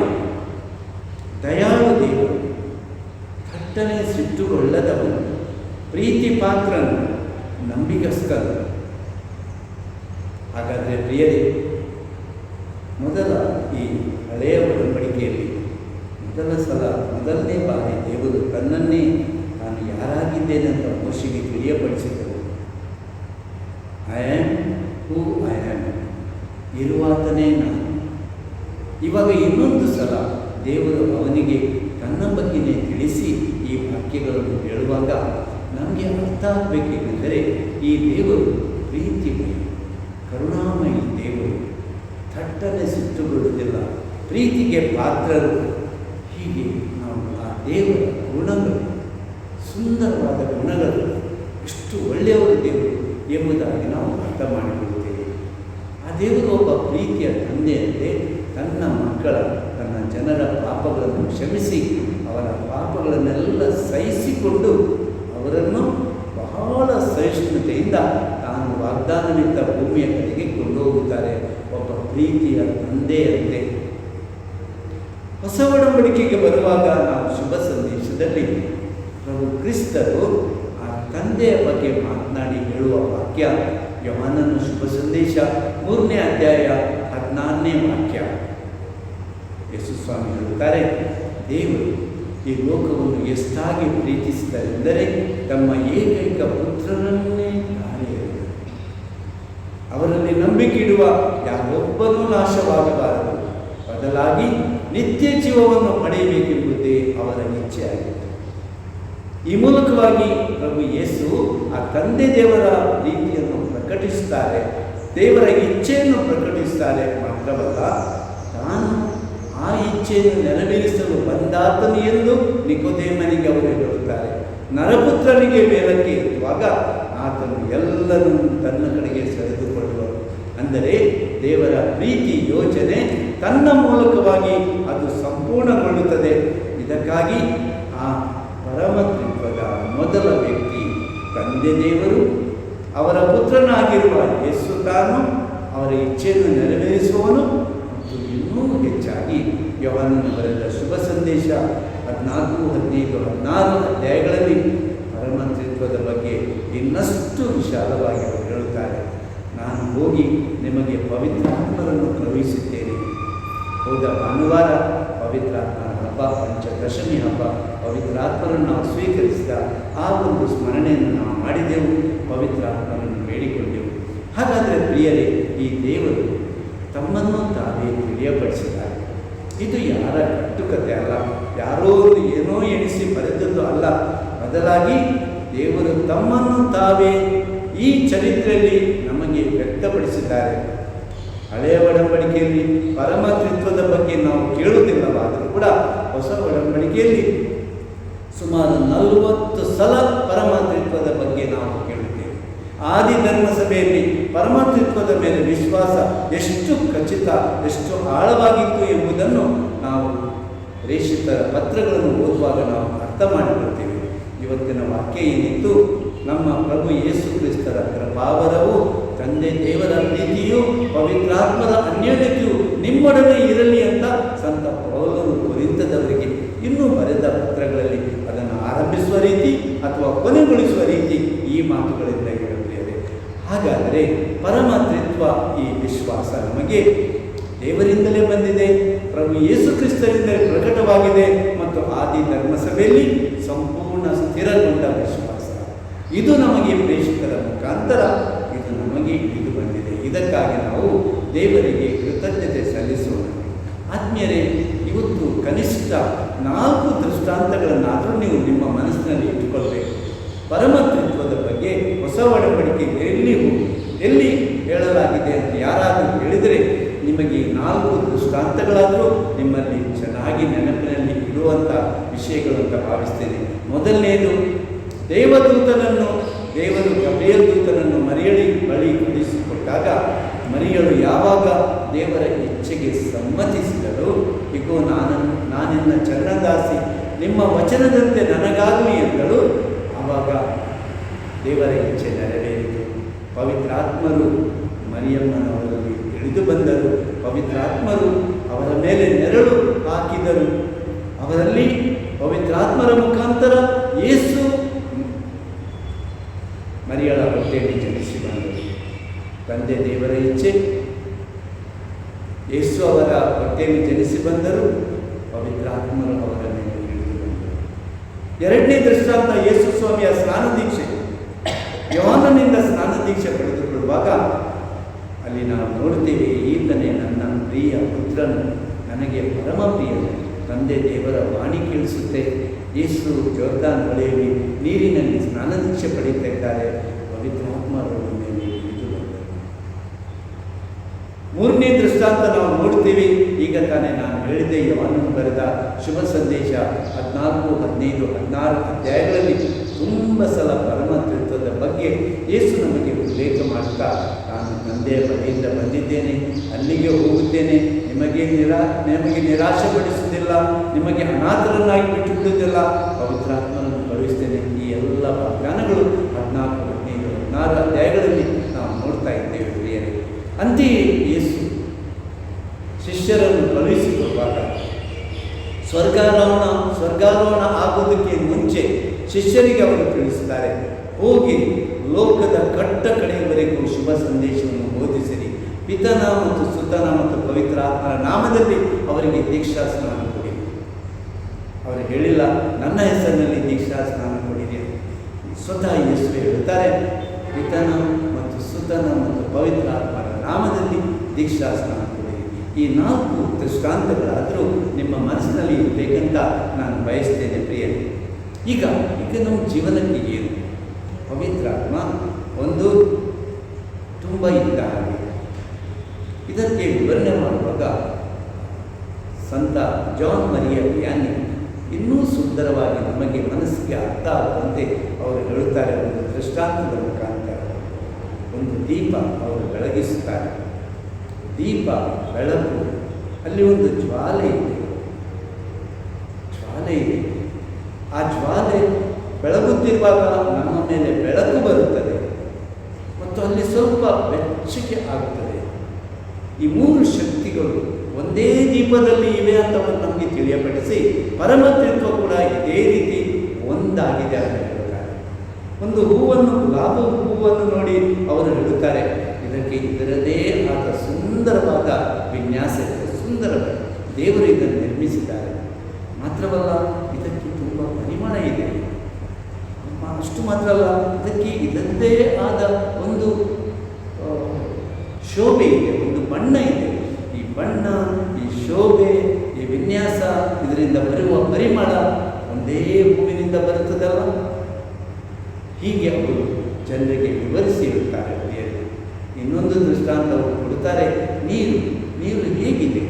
ದಯಾಳು ದೇವರು, ತಟ್ಟನೆ ಸಿಟ್ಟುಗೊಳ್ಳದವನು, ಪ್ರೀತಿ ಪಾತ್ರನು, ನಂಬಿಗಸ್ತರು. ಹಾಗಾದರೆ ಪ್ರಿಯರೇ, ಮೊದಲ ಈ ಹಳೆಯ ಒಡಂಬಡಿಕೆಯಲ್ಲಿ ಮೊದಲನೇ ಬಾರಿ ದೇವರು ತನ್ನನ್ನೇ ನಾನು ಯಾರಾಗಿದ್ದೇನೆ ಅಂತ ಮೋಶೆಗೆ ತಿಳಿಯಪಡಿಸಿದರು. I am who I am, ಇರುವಾತನೇ ನಾನು. ಇವಾಗ ಇನ್ನೊಂದು ಸಲ ದೇವರು ಅವನಿಗೆ ತನ್ನ ಬಗ್ಗೆನೇ ತಿಳಿಸಿ ಈ ವಾಕ್ಯಗಳನ್ನು ಹೇಳುವಾಗ ನಮಗೆ ಅರ್ಥ ಆಗಬೇಕೆಂದರೆ, ಈ ದೇವರು ಪ್ರೀತಿಮಯ, ಕರುಣಾಮಯಿ ದೇವರು, ಥಟ್ಟನೆ ಸಿಟ್ಟುಗೊಳ್ಳುವುದಿಲ್ಲ, ಪ್ರೀತಿಗೆ ಪಾತ್ರರು. ಹೀಗೆ ನಾವು ಆ ದೇವರ ಗುಣಗಳು, ಸುಂದರವಾದ ಗುಣಗಳು, ಎಷ್ಟು ಒಳ್ಳೆಯವರು ದೇವರು ಎಂಬುದಾಗಿ ನಾವು ಅರ್ಥ ಮಾಡಿಕೊಳ್ಳುತ್ತೇವೆ. ಆ ದೇವರು ಒಬ್ಬ ಪ್ರೀತಿಯ ತಂದೆಯಂತೆ ತನ್ನ ಮಕ್ಕಳ, ತನ್ನ ಜನರ ಪಾಪಗಳನ್ನು ಕ್ಷಮಿಸಿ ಅವರ ಪಾಪಗಳನ್ನೆಲ್ಲ ಸಹಿಸಿಕೊಂಡು ಅವರನ್ನು ಬಹಳ ಸಹಿಷ್ಣುತೆಯಿಂದ ತಾನು ವಾಗ್ದಾನವಿದ್ದ ಭೂಮಿಯ ಕಡೆಗೆ ಕೊಂಡೋಗುತ್ತಾರೆ. ಒಬ್ಬ ಪ್ರೀತಿಯ ತಂದೆಯಂತೆ. ಹೊಸ ಒಡಂಬಡಿಕೆಗೆ ಬರುವಾಗ ನಾವು ಶುಭ ಸಂದೇಶದಲ್ಲಿ ಪ್ರಭು ಕ್ರಿಸ್ತರು ಆ ತಂದೆಯ ಬಗ್ಗೆ ಮಾತನಾಡಿ ಹೇಳುವ ವಾಕ್ಯ ಯೋಹಾನನ ಶುಭ ಸಂದೇಶ 3ನೇ ಅಧ್ಯಾಯ 14ನೇ ವಾಕ್ಯ. ಯೇಸು ಸ್ವಾಮಿ ಹೇಳುತ್ತಾರೆ, ದೇವರು ಈ ಲೋಕವನ್ನು ಎಷ್ಟಾಗಿ ಪ್ರೀತಿಸಿದರೆಂದರೆ ತಮ್ಮ ಏಕೈಕ ಪುತ್ರನನ್ನೇ ಧಾರೆಯರು. ಅವರಲ್ಲಿ ನಂಬಿಕೆ ಇಡುವ ಯಾರೊಬ್ಬನೂ ನಾಶವಾಗಬಾರದು, ಬದಲಾಗಿ ನಿತ್ಯ ಜೀವವನ್ನು ಪಡೆಯಬೇಕೆಂಬುದೇ ಅವರ ಇಚ್ಛೆಯಾಗಿದೆ. ಈ ಮೂಲಕವಾಗಿ ಪ್ರಭು ಯೇಸು ಆ ತಂದೆ ದೇವರ ಪ್ರೀತಿಯನ್ನು ಪ್ರಕಟಿಸುತ್ತಾರೆ, ದೇವರ ಇಚ್ಛೆಯನ್ನು ಪ್ರಕಟಿಸುತ್ತಾರೆ. ಮಾತ್ರವಲ್ಲ, ತಾನು ಆ ಇಚ್ಛೆಯನ್ನು ನೆರವೇರಿಸಲು ಬಂದಾತನು ಎಂದು ನಿಕೋದೇಮನಿಗೆ ಅವರು ಹೇಳುತ್ತಾರೆ. ನರಪುತ್ರನಿಗೆ ಮೇಲಕ್ಕೆ ಎತ್ತುವಾಗ ಆತನು ಎಲ್ಲರನ್ನು ತನ್ನ ಕಡೆಗೆ ಸೆಳೆದುಕೊಳ್ಳುವರು. ಅಂದರೆ ದೇವರ ಪ್ರೀತಿ ಯೋಜನೆ ತನ್ನ ಮೂಲಕವಾಗಿ ಅದು ಸಂಪೂರ್ಣಗೊಳ್ಳುತ್ತದೆ. ಇದಕ್ಕಾಗಿ ಆ ಪರಮತ್ವದ ಮೊದಲ ವ್ಯಕ್ತಿ ತಂದೆ ದೇವರು, ಅವರ ಪುತ್ರನಾಗಿರುವ ಯೇಸು ತಾನು ಅವರ ಇಚ್ಛೆಯನ್ನು ನೆರವೇರಿಸುವನು. ಮತ್ತು ಇನ್ನೂ ಹೆಚ್ಚಾಗಿ ಯೋಹಾನನು ಬರೆದ ಶುಭ ಸಂದೇಶ 14, 15, 16 ಅಧ್ಯಾಯಗಳಲ್ಲಿ ಪರಮತ್ವದ ಬಗ್ಗೆ ಇನ್ನಷ್ಟು ವಿಶಾಲವಾಗಿ ಅವರು ಹೇಳುತ್ತಾರೆ. ನಾನು ಹೋಗಿ ನಿಮಗೆ ಪವಿತ್ರಾತ್ಮರನ್ನು ಕಳುಹಿಸುತ್ತೇನೆ. ಹೋದ ಭಾನುವಾರ ಪವಿತ್ರಾತ್ಮರ ಹಬ್ಬ, ಪಂಚದಶಮಿ ಹಬ್ಬ, ಪವಿತ್ರಾತ್ಮರನ್ನು ನಾವು ಸ್ವೀಕರಿಸಿದ ಆ ಒಂದು ಸ್ಮರಣೆಯನ್ನು ನಾವು ಮಾಡಿದೆವು, ಪವಿತ್ರಾತ್ಮರನ್ನು ಬೇಡಿಕೊಂಡೆವು. ಹಾಗಾದರೆ ಪ್ರಿಯರೇ, ಈ ದೇವರು ತಮ್ಮನ್ನು ತಾವೇ ತಿಳಿಯಪಡಿಸಿದ್ದಾರೆ. ಇದು ಯಾರ ಕಟ್ಟುಕತೆ ಅಲ್ಲ, ಯಾರೋ ಏನೋ ಎಣಿಸಿ ಬರೆದದ್ದು ಅಲ್ಲ. ಬದಲಾಗಿ ದೇವರು ತಮ್ಮನ್ನು ತಾವೇ ಈ ಚರಿತ್ರೆಯಲ್ಲಿ ನಮಗೆ ವ್ಯಕ್ತಪಡಿಸಿದ್ದಾರೆ. ಹಳೆಯ ಒಡಂಬಡಿಕೆಯಲ್ಲಿ ಪರಮತ್ವದ ಬಗ್ಗೆ ನಾವು ಕೇಳುವುದಿಲ್ಲವಾದರೂ ಕೂಡ ಹೊಸ ಒಡಂಬಡಿಕೆಯಲ್ಲಿ ಸುಮಾರು 40 ಸಲ ಪರಮತ್ವದ ಬಗ್ಗೆ ನಾವು ಕೇಳುತ್ತೇವೆ. ಆದಿ ಧರ್ಮ ಸಭೆಯಲ್ಲಿ ಪರಮತ್ವದ ಮೇಲೆ ವಿಶ್ವಾಸ ಎಷ್ಟು ಖಚಿತ, ಎಷ್ಟು ಆಳವಾಗಿತ್ತು ಎಂಬುದನ್ನು ನಾವು ಪ್ರೇಷಿತರ ಪತ್ರಗಳನ್ನು ಓದುವಾಗ ನಾವು ಅರ್ಥ ಮಾಡಿಕೊಳ್ತೇವೆ. ಇವತ್ತಿನ ವಾಕ್ಯ ಏನಿತ್ತು, ನಮ್ಮ ಪ್ರಭು ಯೇಸು ಕ್ರಿಸ್ತರ ಕೃಪಾವರವು, ತಂದೆ ದೇವರ ಪ್ರೀತಿಯು, ಪವಿತ್ರಾತ್ಮರ ಅನ್ಯೋನ್ಯತೆಯು ನಿಮ್ಮೊಡನೆ ಇರಲಿ ಅಂತ ಸಂತ ಪೌಲನು ಕೊರಿಂಥದವರಿಗೆ ಇನ್ನೂ ಬರೆದ ಪತ್ರಗಳಲ್ಲಿ ಅದನ್ನು ಆರಂಭಿಸುವ ರೀತಿ ಅಥವಾ ಅಥವಾ ಕೊನೆಗೊಳಿಸುವ ರೀತಿ ಈ ಮಾತುಗಳಿಂದ ಇರುತ್ತದೆ. ಹಾಗಾದರೆ ಪರಮತ್ರಿತ್ವ ಈ ವಿಶ್ವಾಸ ನಮಗೆ ದೇವರಿಂದಲೇ ಬಂದಿದೆ, ಪ್ರಭು ಯೇಸು ಕ್ರಿಸ್ತರಿಂದಲೇ ಪ್ರಕಟವಾಗಿದೆ ಮತ್ತು ಆದಿ ಧರ್ಮಸಭೆಯಲ್ಲಿ ಸಂಪೂರ್ಣ ಸ್ಥಿರಗೊಂಡ ವಿಶ್ವಾಸ. ಇದು ನಮಗೆ ಪ್ರೇಷಕರ ಮುಖಾಂತರ ಇದು ನಮಗೆ ಇದು ಬಂದಿದೆ. ಇದಕ್ಕಾಗಿ ನಾವು ದೇವರಿಗೆ ಕೃತಜ್ಞತೆ ಸಲ್ಲಿಸೋಣ. ಆತ್ಮೀಯರೇ, ಇವತ್ತು ಕನಿಷ್ಠ 4 ದೃಷ್ಟಾಂತಗಳನ್ನಾದರೂ ನೀವು ನಿಮ್ಮ ಮನಸ್ಸಿನಲ್ಲಿ ಇಟ್ಟುಕೊಳ್ಬೇಕು. ಪರಮತ್ರಿತ್ವದ ಬಗ್ಗೆ ಹೊಸ ಒಡಂಬಡಿಕೆ ಎಲ್ಲಿ ಹೇಳಲಾಗಿದೆ ಅಂತ ಯಾರಾದರೂ ಹೇಳಿದರೆ ನಿಮಗೆ 4 ದೃಷ್ಟಾಂತಗಳಾದರೂ ನಿಮ್ಮಲ್ಲಿ ಚೆನ್ನಾಗಿ ನೆನಪಿನಲ್ಲಿ ಇಡುವಂಥ ವಿಷಯಗಳು ಅಂತ ಭಾವಿಸ್ತೇನೆ. ಮೊದಲನೇದು, ದೇವರು ಗಬ್ರಿಯೇಲ್ ದೂತನನ್ನು ಮರಿಯಳಿ ಬಳಿ ಕಳಿಸಿಕೊಟ್ಟಾಗ ಮರಿಯಳು ಯಾವಾಗ ದೇವರ ಇಚ್ಛೆಗೆ ಸಮ್ಮತಿಸಿದಳು, ಇಗೋ ನಾನಿನ್ನ ಚರಣದಾಸಿ, ನಿಮ್ಮ ವಚನದಂತೆ ನನಗಾಗಲಿ ಎಂದಳು. ಆವಾಗ ದೇವರ ಇಚ್ಛೆ ನೆರವೇರಿತು. ಪವಿತ್ರಾತ್ಮರು ಮರಿಯಮ್ಮನವರಲ್ಲಿ ಇಳಿದು ಬಂದರು. ಪವಿತ್ರಾತ್ಮರು ಅವರ ಮೇಲೆ ನೆರಳು ಹಾಕಿದರು. ಅವರಲ್ಲಿ ಪವಿತ್ರಾತ್ಮರ ಮುಖಾಂತರ ಯೇಸು ಮರಿಯಳ ಹೊಟ್ಟೆಯಲ್ಲಿ ಜನಿಸಿ ಬಂದರು. ತಂದೆ ದೇವರ ಇಚ್ಛೆ, ಯೇಸು ಅವರ ಹೊಟ್ಟೆಯಲ್ಲಿ ಜನಿಸಿ ಬಂದರು, ಪವಿತ್ರಾತ್ಮರು ಅವರ ಮೇಲೆ ಇಳಿದು ಬಂದರು. ಎರಡನೇ ದೃಷ್ಟಾಂತ, ಯೇಸು ಸ್ವಾಮಿಯ ಸ್ನಾನ ದೀಕ್ಷೆ. ಯೋಹಾನನಿಂದ ಸ್ನಾನ ದೀಕ್ಷೆ ಪಡೆದುಕೊಳ್ಳುವಾಗ ಅಲ್ಲಿ ನಾವು ನೋಡ್ತೇವೆ, ಈತನೇ ನನ್ನ ಪ್ರಿಯ ಪುತ್ರನು, ನನಗೆ ಪರಮ ಪ್ರಿಯನು. ತಂದೆ ದೇವರ ವಾಣಿ ಕೇಳಿಸುತ್ತೆ. ಯೇಸು ಜೋರ್ದಾನ್ ಹೊಳೆಯಲ್ಲಿ ನೀರಿನಲ್ಲಿ ಸ್ನಾನ ದೀಕ್ಷೆ ಪಡೀತಾ ಇದ್ದಾರೆ. ಪವಿತ್ರಾತ್ಮರು ಮೇಲೆ ಇಳಿದು ಬಂದರು. ಮೂರನೇ ದೃಷ್ಟಾಂತ ನಾವು ನೋಡ್ತೀವಿ. ಈಗ ತಾನೇ ನಾನು ಹೇಳಿದೆ, ಯೋಹಾನನು ಬರೆದ ಶುಭ ಸಂದೇಶ 14, 15, 16 ಅಧ್ಯಾಯಗಳಲ್ಲಿ ತುಂಬ ಸಲ ಪರಮತ್ರಿತ್ವದ ಬಗ್ಗೆ ಯೇಸು ನಮಗೆ ಉಲ್ಲೇಖ ಮಾಡ್ತಾ, ನಾನು ತಂದೆಯ ಬಳಿಯಿಂದ ಬಂದಿದ್ದೇನೆ, ಅಲ್ಲಿಗೆ ಹೋಗುತ್ತೇನೆ, ನಿಮಗೆ ನಿರಾಶೆ ಪಡಿಸುವುದಿಲ್ಲ, ನಿಮಗೆ ಅನಾಥರನ್ನಾಗಿ ಬಿಟ್ಟು ಬಿಡುವುದಿಲ್ಲ, ಪವಿತ್ರಾತ್ಮನನ್ನು ಕಳುಹಿಸ್ತೇನೆ. ಈ ಎಲ್ಲ ವಾಗ್ದಾನಗಳು 14, 15, 16 ಅಧ್ಯಾಯಗಳಲ್ಲಿ ನಾವು ನೋಡ್ತಾ ಇದ್ದೇವೆ ಪ್ರಿಯರೇ. ಅಂತೆಯೇ ಯೇಸು ಶಿಷ್ಯರನ್ನು ಕಳುಹಿಸಿಕೊಡುವಾಗ ಸ್ವರ್ಗಾರೋಹಣ ಆಗೋದಕ್ಕೆ ಮುಂಚೆ ಶಿಷ್ಯರಿಗೆ ಅವರು ತಿಳಿಸುತ್ತಾರೆ, ಹೋಗಿ ಲೋಕದ ಕಟ್ಟ ಕಡೆಯವರೆಗೂ ಶುಭ ಸಂದೇಶವನ್ನು ಬೋಧಿಸಿರಿ, ಪಿತನ ಮತ್ತು ಸುತನ ಮತ್ತು ಪವಿತ್ರಾತ್ಮರ ನಾಮದಲ್ಲಿ ಅವರಿಗೆ ದೀಕ್ಷಾ ಸ್ನಾನ ಕೊಡಿ. ಅವರು ಹೇಳಿಲ್ಲ ನನ್ನ ಹೆಸರಿನಲ್ಲಿ ದೀಕ್ಷಾ ಸ್ನಾನ ಕೊಡಿರಿ. ಸ್ವತಃ ಯೇಸು ಹೇಳುತ್ತಾರೆ, ಪಿತನ ಮತ್ತು ಸುತನ ಮತ್ತು ಪವಿತ್ರಾತ್ಮರ ನಾಮದಲ್ಲಿ ದೀಕ್ಷಾ ಸ್ನಾನ ಕೊಡಿರಿ. ಈ 4 ದೃಷ್ಟಾಂತಗಳಾದರೂ ನಿಮ್ಮ ಮನಸ್ಸಿನಲ್ಲಿ ಇರಬೇಕಂತ ನಾನು ಬಯಸ್ತೇನೆ ಪ್ರಿಯರೇ. ಈಗ ನಮ್ಮ ಜೀವನಕ್ಕೆ ಏನು ಪವಿತ್ರಾತ್ಮ ಒಂದು ತುಂಬ ಇದ್ದ ಹಾಗೆ. ಇದಕ್ಕೆ ವಿವರಣೆ ಮಾಡುವಾಗ ಸಂತ ಜಾನ್ ಮರಿಯ ವಿಯಾನಿ ಇನ್ನೂ ಸುಂದರವಾಗಿ ನಮಗೆ ಮನಸ್ಸಿಗೆ ಅರ್ಥ ಆಗುವಂತೆ ಅವರು ಹೇಳುತ್ತಾರೆ. ಒಂದು ದೃಷ್ಟಾಂತದ ಮುಖಾಂತರ ಒಂದು ದೀಪ ಅವರು ಬೆಳಗಿಸುತ್ತಾರೆ. ದೀಪ ಬೆಳಕು, ಅಲ್ಲಿ ಒಂದು ಜ್ವಾಲೆ ಇದೆ. ಆ ಜ್ವಾಲೆ ಬೆಳಗುತ್ತಿರುವಾಗ ನಮ್ಮ ಮೇಲೆ ಬೆಳಕು ಬರುತ್ತದೆ ಮತ್ತು ಅಲ್ಲಿ ಸ್ವಲ್ಪ ಬೆಚ್ಚಗೆ ಆಗುತ್ತದೆ. ಈ 3 ಶಕ್ತಿಗಳು ಒಂದೇ ದೀಪದಲ್ಲಿ ಇವೆ ಅಂತ ನಮಗೆ ತಿಳಿಯಪಡಿಸಿ, ಪರಮತ್ರಿತ್ವ ಕೂಡ ಇದೇ ರೀತಿ ಒಂದಾಗಿದೆ ಅಂತ ಹೇಳುತ್ತಾರೆ. ಒಂದು ಹೂವನ್ನು, ಗುಲಾಬ ಹೂವನ್ನು ನೋಡಿ ಅವರು ಹೇಳುತ್ತಾರೆ, ಇದಕ್ಕೆ ಇದರದೇ ಆದ ಸುಂದರವಾದ ವಿನ್ಯಾಸ ಇದೆ, ಸುಂದರ ದೇವರು ಇದನ್ನು ನಿರ್ಮಿಸಿದ್ದಾರೆ. ಮಾತ್ರವಲ್ಲ, ಇದಕ್ಕೆ ತುಂಬ ಪರಿಮಳ ಇದೆ. ಅಷ್ಟು ಮಾತ್ರ ಅಲ್ಲ, ಇದಕ್ಕೆ ಇದರದ್ದೇ ಆದ ಒಂದು ಶೋಭೆ ಇದೆ, ಒಂದು ಬಣ್ಣ ಇದೆ. ಈ ಬಣ್ಣ, ಈ ಶೋಭೆ, ಈ ವಿನ್ಯಾಸ, ಇದರಿಂದ ಬರುವ ಪರಿಮಳ ಒಂದೇ ಹೂವಿನಿಂದ ಬರುತ್ತದಲ್ಲ. ಹೀಗೆ ಅವರು ಜನರಿಗೆ ವಿವರಿಸಿ ಇರುತ್ತಾರೆ. ಇನ್ನೊಂದು ದೃಷ್ಟಾಂತವನ್ನು ಕೊಡುತ್ತಾರೆ. ನೀರು ಹೇಗಿದೆ?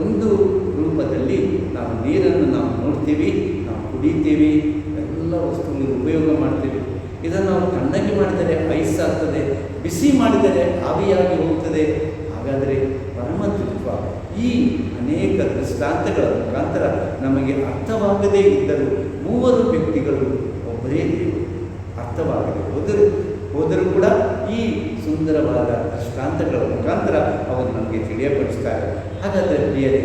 ಒಂದು ರೂಪದಲ್ಲಿ ನಾವು ನೀರನ್ನು ನಾವು ನೋಡ್ತೀವಿ, ನಾವು ಕುಡಿತೀವಿ, ಎಲ್ಲ ವಸ್ತುಗಳಿಗೆ ಉಪಯೋಗ ಮಾಡ್ತೀವಿ. ಇದನ್ನು ನಾವು ತಣ್ಣಗೆ ಮಾಡಿದರೆ ಐಸ್ ಆಗ್ತದೆ, ಬಿಸಿ ಮಾಡಿದರೆ ಆವಿಯಾಗಿ ಹೋಗ್ತದೆ. ಹಾಗಾದರೆ ಪರಮತ್ರಿತ್ವ ಈ ಅನೇಕ ದೃಷ್ಟಾಂತಗಳ ಮುಖಾಂತರ ನಮಗೆ ಅರ್ಥವಾಗದೇ ಇದ್ದರೂ 3 ವ್ಯಕ್ತಿಗಳು ಒಬ್ಬರೇ ದೇವರು. ಅರ್ಥವಾಗದೆ ಹೋದರೂ ಕೂಡ ಈ ಸುಂದರವಾದ ದೃಷ್ಟಾಂತಗಳ ಮುಖಾಂತರ ಅವರು ನಮಗೆ ತಿಳಿಯಪಡಿಸ್ತಾರೆ. ಹಾಗಾದರೆ ಪ್ರಿಯರೇ,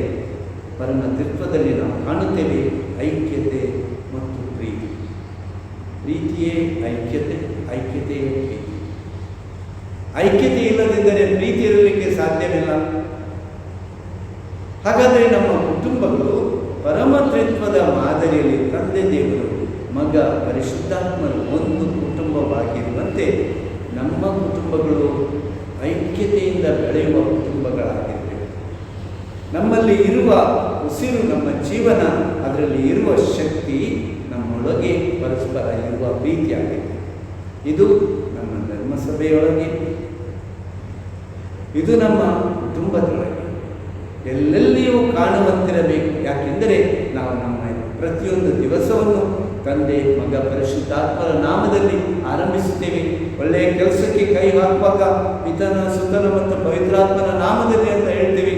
ಪರಮತ್ರಿತ್ವದಲ್ಲಿ ನಾವು ಕಾಣುತ್ತೇವೆ ಐಕ್ಯತೆ ಮತ್ತು ಪ್ರೀತಿ. ಐಕ್ಯತೆ ಇಲ್ಲದಿದ್ದರೆ ಪ್ರೀತಿ ಇರಲಿಕ್ಕೆ ಸಾಧ್ಯವಿಲ್ಲ. ಹಾಗಾದರೆ ನಮ್ಮ ಕುಟುಂಬಗಳು ಪರಮತ್ರಿತ್ವದ ಮಾದರಿಯಲ್ಲಿ ತಂದೆ ದೇವರು, ಮಗ, ಪರಿಶುದ್ಧಾತ್ಮರು ಒಂದು ಕುಟುಂಬವಾಗಿರುವಂತೆ ನಮ್ಮ ಕುಟುಂಬಗಳು ಐಕ್ಯತೆಯಿಂದ ಬೆಳೆಯುವ ಕುಟುಂಬಗಳಾಗಿರಬೇಕು. ನಮ್ಮಲ್ಲಿ ಇರುವ ಉಸಿರು, ನಮ್ಮ ಜೀವನ, ಅದರಲ್ಲಿ ಇರುವ ಶಕ್ತಿ ನಮ್ಮೊಳಗೆ ಪರಸ್ಪರ ಇರುವ ಪ್ರೀತಿಯಾಗಿದೆ. ಇದು ನಮ್ಮ ಧರ್ಮಸಭೆಯೊಳಗೆ, ಇದು ನಮ್ಮ ಕುಟುಂಬದೊಳಗೆ ಎಲ್ಲೆಲ್ಲಿಯೂ ಕಾಣುವಂತಿರಬೇಕು. ಯಾಕೆಂದರೆ ನಾವು ನಮ್ಮ ಪ್ರತಿಯೊಂದು ದಿವಸವನ್ನು ತಂದೆ, ಮಗ, ಪರಿಶುದ್ಧಾತ್ಮರ ನಾಮದಲ್ಲಿ ಆರಂಭಿಸುತ್ತೇವೆ. ಒಳ್ಳೆಯ ಕೆಲಸಕ್ಕೆ ಕೈ ಹಾಕುವಾಗ ಪಿತನ, ಸುತನ ಮತ್ತು ಪವಿತ್ರಾತ್ಮನ ನಾಮದಲ್ಲಿ ಅಂತ ಹೇಳ್ತೀವಿ.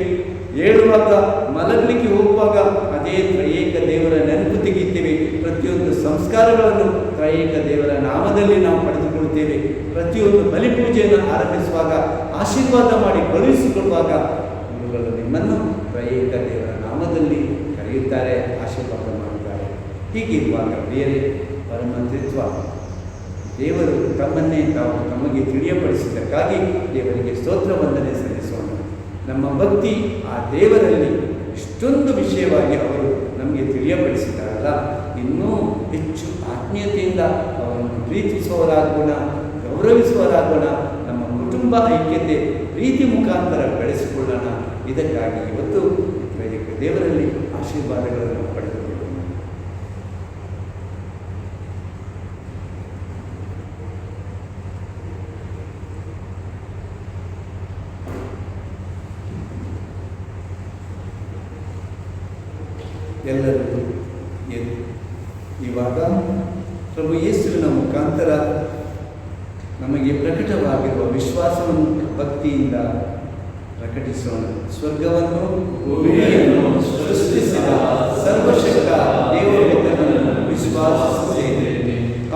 ಹೇಳುವಾಗ, ಮಲಗಲಿಕ್ಕೆ ಹೋಗುವಾಗ ಅದೇ ತ್ರಯೇಕ ದೇವರ ನೆನಪು ತೆಗಿತೀವಿ. ಪ್ರತಿಯೊಂದು ಸಂಸ್ಕಾರಗಳನ್ನು ತ್ರಯೇಕ ದೇವರ ನಾಮದಲ್ಲಿ ನಾವು ಪಡೆದುಕೊಳ್ಳುತ್ತೇವೆ. ಪ್ರತಿಯೊಂದು ಬಲಿಪೂಜೆಯನ್ನು ಆರಂಭಿಸುವಾಗ, ಆಶೀರ್ವಾದ ಮಾಡಿ ಕಳುಹಿಸಿಕೊಡುವಾಗ ಗುರುಗಳು ನಿಮ್ಮನ್ನು ತ್ರಯೇಕ ದೇವರ ನಾಮದಲ್ಲಿ ಕರೆಯುತ್ತಾರೆ, ಆಶೀರ್ವಾದ ಮಾಡುತ್ತಾರೆ. ಹೀಗಿರುವಾಗ ಬೇರೆ ಪರಮತ್ರಿತ್ವ ದೇವರು ತಮ್ಮನ್ನೇ ತಾವು ನಮಗೆ ತಿಳಿಯಪಡಿಸಿದ್ದಕ್ಕಾಗಿ ದೇವರಿಗೆ ಸ್ತೋತ್ರ ವಂದನೆ ಸಲ್ಲಿಸೋಣ. ನಮ್ಮ ಭಕ್ತಿ ಆ ದೇವರಲ್ಲಿ ಇಷ್ಟೊಂದು ವಿಷಯವಾಗಿ ಅವರು ನಮಗೆ ತಿಳಿಯಪಡಿಸಿದ್ದಾರಲ್ಲ, ಇನ್ನೂ ಹೆಚ್ಚು ಆತ್ಮೀಯತೆಯಿಂದ ಅವರನ್ನು ಪ್ರೀತಿಸುವವರಾಗೋಣ, ಗೌರವಿಸುವವರಾಗೋಣ. ನಮ್ಮ ಕುಟುಂಬ ಐಕ್ಯತೆ ಪ್ರೀತಿ ಮುಖಾಂತರ ಬೆಳೆಸಿಕೊಳ್ಳೋಣ. ಇದಕ್ಕಾಗಿ ಇವತ್ತು ದೇವರಲ್ಲಿ ಆಶೀರ್ವಾದಗಳನ್ನು ಪಡೆದುಕೊಳ್ಳೋಣ. ಎಲ್ಲರೂ ಎದ್ದು ಇವಾಗ ಪ್ರಭು ಯೇಸುವಿನ ಮುಖಾಂತರ ನಮಗೆ ಪ್ರಕಟವಾಗಿರುವ ವಿಶ್ವಾಸವನ್ನು ಭಕ್ತಿಯಿಂದ ಪ್ರಕಟಿಸೋಣ. ಸ್ವರ್ಗವನ್ನು ಭೂಮಿಯನ್ನು ಸೃಷ್ಟಿಸಿದ ಸರ್ವಶಕ್ತ ದೇವರನ್ನು ವಿಶ್ವಾಸಿಸುತ್ತೇನೆ.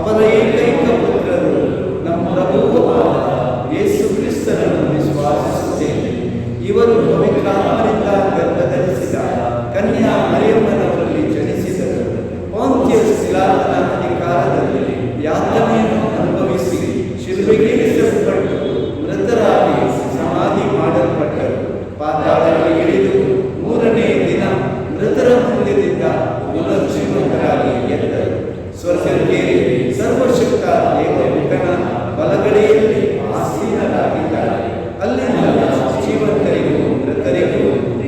ಅವರ ಏಕೈಕ ಪುತ್ರರು ನಮ್ಮ ಪ್ರಭುವೂ ಆದ ಯೇಸು ಕ್ರಿಸ್ತನನ್ನು ವಿಶ್ವಾಸಿಸುತ್ತೇನೆ. ಇವರು ಪವಿತ್ರಾತ್ಮರಿಂದ ಗರ್ಭಧರಿಸಿದ ಕನ್ಯಾ ಮರಿಯಮ್ಮನವರಲ್ಲಿ ಜನಿಸಿದರು. ಪೊಂತ್ಯಸ್ ಪಿಲಾತನ ಅಧಿಕಾರದಲ್ಲಿ ಯಾತನೆಯನ್ನು ಅನುಭವಿಸಿ ಶಿಲುಬೆಗೇರಿಸಲ್ಪಟ್ಟು ಮೃತರಾಗಿ ಸಮಾಧಿ ಮಾಡಲ್ಪಟ್ಟರು. ಪಾತಾಳಕ್ಕೆ ಇಳಿದು ಮೂರನೇ ದಿನ ಮೃತರ ಮಧ್ಯದಿಂದ ಪುನರ್ಜೀವಕರಾಗಿ ಎದ್ದರು. ಸ್ವರ್ಗಕ್ಕೆ ಸರ್ವಶಕ್ತ ದೇವಪುತ್ರನ ಬಲಗಡೆಯಲ್ಲಿ ಆಸೀನರಾಗಿದ್ದಾರೆ. ಅಲ್ಲಿಂದ ಜೀವಂತರಿಗೂ ಮೃತರಿಗೂ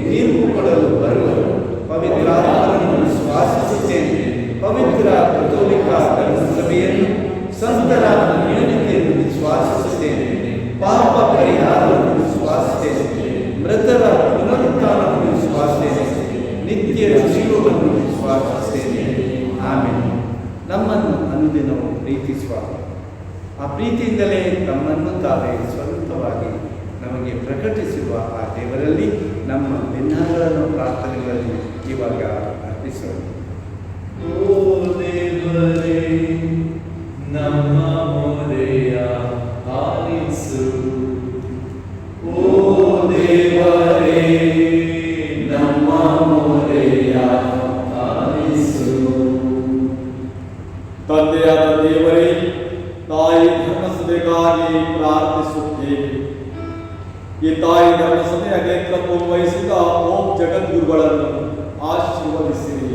ತೀರ್ಪು ಕೊಡಲು ಬರುವರು. ಪವಿತ್ರಾತ್ಮರನ್ನು ವಿಶ್ವಾಸಿಸುತ್ತೇನೆ. ಪವಿತ್ರ ಕಥೋಲಿಕ ಧರ್ಮಸಭೆಯನ್ನು, ಸಂತರ ನ್ಯೂನತೆಯನ್ನು ವಿಶ್ವಾಸಿಸುತ್ತೇನೆ. ಪಾಪ ಪರಿಹಾರವನ್ನು ವಿಶ್ವಾಸಿಸುತ್ತೇನೆ. ಮೃತರ ಪುನರುತ್ಥಾನವನ್ನು ವಿಶ್ವಾಸಿಸುತ್ತೇನೆ. ನಿತ್ಯ ಜೀವವನ್ನು ವಿಶ್ವಾಸಿಸುತ್ತೇನೆ. ಆಮೇಲೆ ನಮ್ಮನ್ನು ಅನುದಿನವು ಪ್ರೀತಿಸುವ ಆ ಪ್ರೀತಿಯಿಂದಲೇ ತಮ್ಮನ್ನು ತಾವೇ ಸ್ವಂತವಾಗಿ ನಮಗೆ ಪ್ರಕಟಿಸಿರುವ ಆ ದೇವರಲ್ಲಿ ನಮ್ಮ ಭಿನ್ನಗಳನ್ನು, ಪ್ರಾರ್ಥನೆಗಳನ್ನು ಇವಾಗ ಅರ್ಪಿಸೋಣ. ಓ ದೇವರೇ, ನಮ್ಮ ಮೊರೆಯ ಆಲಿಸು. ಓ ದೇವರೇ, ನಮ್ಮ ಮೊರೆಯ ಆಲಿಸು. ತಂದೆಯಾದ ದೇವರೇ, ತಾಯಿ ಧರ್ಮಸಭೆಗಾಗಿ ಪ್ರಾರ್ಥಿಸುತ್ತೇವೆ. ಈ ತಾಯಿ ಧರ್ಮಸಭೆಯ ನೇತೃತ್ವವನ್ನು ವಹಿಸಿದ ಓಂ ಜಗದ್ಗುರುಗಳನ್ನು ಆಶೀರ್ವದಿಸಿರಿ.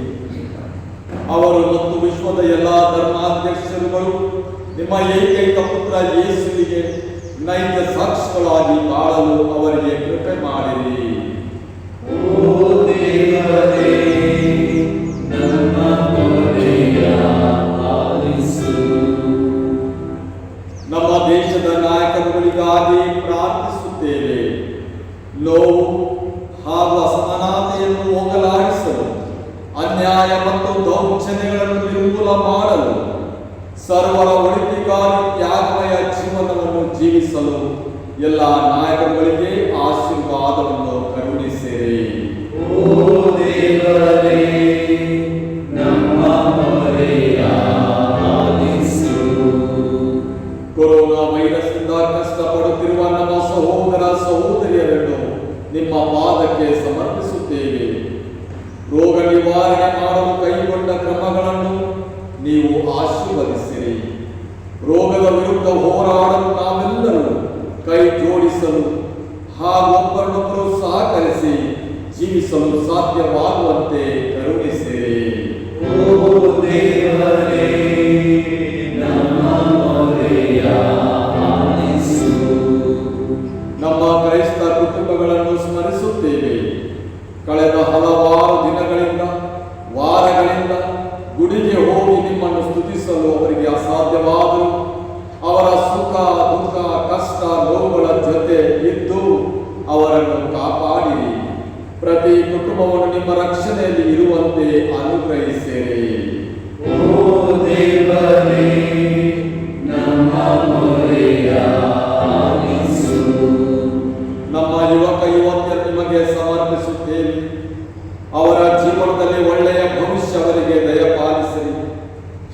ಅವರು ಮತ್ತು ವಿಶ್ವದ ಎಲ್ಲ ಧರ್ಮಾಧ್ಯಕ್ಷರುಗಳು ನಿಮ್ಮ ಏಕೈಕ ಪುತ್ರ ಯೇಸುವಿಗೆ ನೈಜ ಸಾಕ್ಷಿಗಳಾಗಿ ಬಾಳಲು ಅವರಿಗೆ ಕೃಪೆ ಮಾಡಿರಿ. ಓ ದೇವರೇ, ನಮ್ಮ ಮೊರೆಯ ಆಲಿಸು. ನಮ್ಮ ದೇಶದ ನಾಯಕರುಗಳಿಗಾಗಿ ಪ್ರಾರ್ಥಿಸುತ್ತೇವೆ. ನೋವು ಹಾಗೂ ಅಸಮಾನತೆಯನ್ನು ಹೋಗಲಾಡಿಸಲು, ಅನ್ಯಾಯ ಮತ್ತು ದೌರ್ಜನ್ಯಗಳನ್ನು ನಿರ್ಮೂಲ ಮಾಡಲು, ಸರ್ವರ ಒಳಿತಿಗಾಗಿ ತ್ಯಾಗಮಯ ಜೀವನವನ್ನು ಜೀವಿಸಲು ಎಲ್ಲ ನಾಯಕರುಗಳಿಗೆ ಆಶೀರ್ವಾದವನ್ನು ಕರುಣಿಸಿರಿ. ಓ ದೇವರೇ, ನಮ್ಮ ಮೊರೆಯ ಆಲಿಸು. ಕೊರೋನಾ ವೈರಸ್ನಿಂದ ಕಷ್ಟಪಡುತ್ತಿರುವ ನಮ್ಮ ಸಹೋದರ ಸಹೋದರಿಯರನ್ನು ನಿಮ್ಮ ಪಾದಕ್ಕೆ ಸಮರ್ಪಿಸುತ್ತೇವೆ. ರೋಗ ನಿವಾರಣೆ ಮಾಡಲು ಕೈಗೊಂಡ ಕ್ರಮಗಳನ್ನು ನೀವು ಆಶೀರ್ವದಿಸಿರಿ. ರೋಗದ ವಿರುದ್ಧ ಹೋರಾಡಲು ನಾವೆಲ್ಲರೂ ಕೈ ಜೋಡಿಸಲು ಹಾಗೂ ಒಬ್ಬರನ್ನೊಬ್ಬರು ಸಹಕರಿಸಿ ಜೀವಿಸಲು ಸಾಧ್ಯವಾಗುವಂತೆ ಕರುಣಿಸಿರಿ. ಓ ದೇವರೇ, ನಮ್ಮ ಮೊರೆಯ ಆಲಿಸು. ನಮ್ಮ ಕ್ರೈಸ್ತ ಕುಟುಂಬಗಳನ್ನು ಸ್ಮರಿಸುತ್ತೇವೆ. ಕಳೆದ ಹಲವಾರು ದಿನಗಳಿಂದ ವಾರಗಳಿಂದ ಗುಡಿಗೆ ಹೋಗಿ ನಿಮ್ಮನ್ನು ಸ್ತುತಿಸಲು ಅವರಿಗೆ ಅಸಾಧ್ಯವಾದರೂ ಅವರ ಸುಖ ದುಃಖ ಕಷ್ಟ ನೋವುಗಳ ಜೊತೆ ಇದ್ದು ಅವರನ್ನು ಕಾಪಾಡಿರಿ. ಪ್ರತಿ ಕುಟುಂಬವನ್ನು ನಿಮ್ಮ ರಕ್ಷಣೆಯಲ್ಲಿ ಇರುವಂತೆ ಅನುಗ್ರಹಿಸಿರಿ. ಓ ದೇವರೇ, ನಮ್ಮ ಮೊರೆಯ ಆಲಿಸು. ನಮ್ಮ ಯುವಕ ಯುವತಿಯರು ನಿಮಗೆ ಸಮರ್ಪಿಸುತ್ತೇವೆ. ಅವರ ಜೀವನದಲ್ಲಿ ಒಳ್ಳೆಯ ಭವಿಷ್ಯ ಅವರಿಗೆ ದಯಪಾಲಿಸಿರಿ.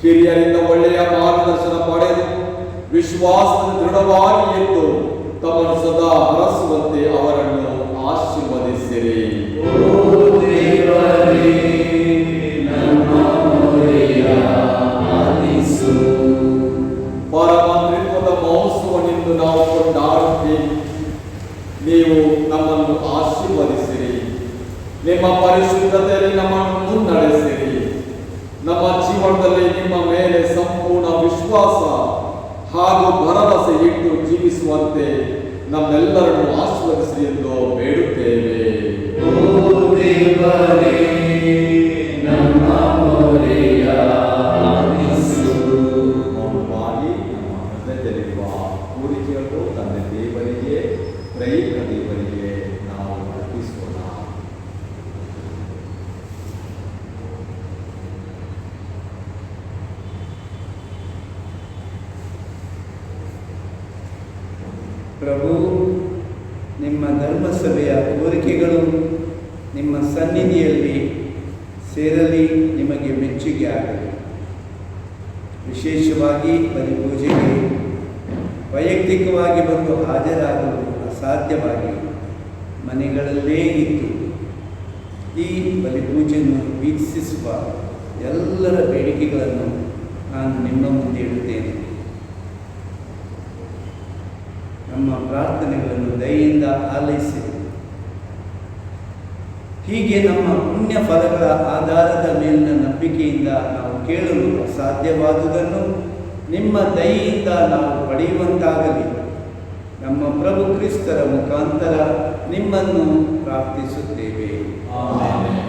ಹಿರಿಯರಿಂದ ಒಳ್ಳೆಯ ಮಾರ್ಗದರ್ಶನ ಪಡೆದು ವಿಶ್ವಾಸದ ದೃಢವಾಗಿ ಎದ್ದು ತಮ್ಮನ್ನು ಸದಾ ಹರಸುವಂತೆ ಅವರನ್ನು ಆಶೀರ್ವದಿಸಿರಿ. ಓ ದೇವರೇ, ನಮ್ಮ ಮೊರೆಯ ಆಲಿಸು. ಪರಮಾತ್ರಿತ್ವದ ಮಹೋತ್ಸವನೆಂದು ನಾವು ಕೊಂಡಾಡುತ್ತೇವೆ. ನೀವು ನಮ್ಮನ್ನು ಆಶೀರ್ವದಿಸಿರಿ. ನಿಮ್ಮ ಪರಿಶುದ್ಧತೆಯಲ್ಲಿ ನಮ್ಮನ್ನು ಮುನ್ನಡೆಸಿರಿ. ನಮ್ಮ ಜೀವನದಲ್ಲಿ ನಿಮ್ಮ ಮೇಲೆ ಸಂಪೂರ್ಣ ವಿಶ್ವಾಸ ಹಾಗೂ ಭರವಸೆ ಇಟ್ಟು ಜೀವಿಸುವಂತೆ ನಮ್ಮೆಲ್ಲರನ್ನು ಆಶೀರ್ವದಿಸಿ ಎಂದು ಬೇಡುತ್ತೇವೆ. ಓ ದೇವರೇ, ನಮ್ಮ ಮೊರೆಯ ಆಲಿಸು. ಮೌನವಾಗಿ ನಮ್ಮ ಹೃದಯದಲ್ಲಿರುವ ಕೋರಿಕೆಯನ್ನು ತಂದೆ ದೇವರಿಗೆ, ತ್ರೈಕ ದೇವರಿಗೆ ನಾವು ಅರ್ಪಿಸೋಣ. ಪ್ರಭು, ನಿಮ್ಮ ಧರ್ಮಸಭೆಯ ಕೋರಿಕೆಗಳು ನಿಮ್ಮ ಸನ್ನಿಧಿಯಲ್ಲಿ ಸೇರಲಿ, ನಿಮಗೆ ಮೆಚ್ಚುಗೆ ಆಗಲಿ. ವಿಶೇಷವಾಗಿ ಬಲಿಪೂಜೆಗೆ ವೈಯಕ್ತಿಕವಾಗಿ ಬಂದು ಹಾಜರಾಗಲು ಅಸಾಧ್ಯವಾಗಿ ಮನೆಗಳಲ್ಲೇ ಇದ್ದು ಈ ಬಲಿಪೂಜೆಯನ್ನು ವೀಕ್ಷಿಸುವ ಎಲ್ಲರ ಬೇಡಿಕೆಗಳನ್ನು ನಾನು ನಿಮ್ಮ ಮುಂದೆ ಇಡುತ್ತೇನೆ. ನಮ್ಮ ಪ್ರಾರ್ಥನೆಗಳನ್ನು ದಯೆಯಿಂದ ಆಲೈಸಿ ಹೀಗೆ ನಮ್ಮ ಪುಣ್ಯ ಫಲಗಳ ಆಧಾರದ ಮೇಲಿನ ನಂಬಿಕೆಯಿಂದ ನಾವು ಕೇಳಲು ಸಾಧ್ಯವಾದುದನ್ನು ನಿಮ್ಮ ದಯೆಯಿಂದ ನಾವು ಪಡೆಯುವಂತಾಗಲಿ. ನಮ್ಮ ಪ್ರಭು ಕ್ರಿಸ್ತರ ಮುಖಾಂತರ ನಿಮ್ಮನ್ನು ಪ್ರಾರ್ಥಿಸುತ್ತೇವೆ. ಆಮೆನ್.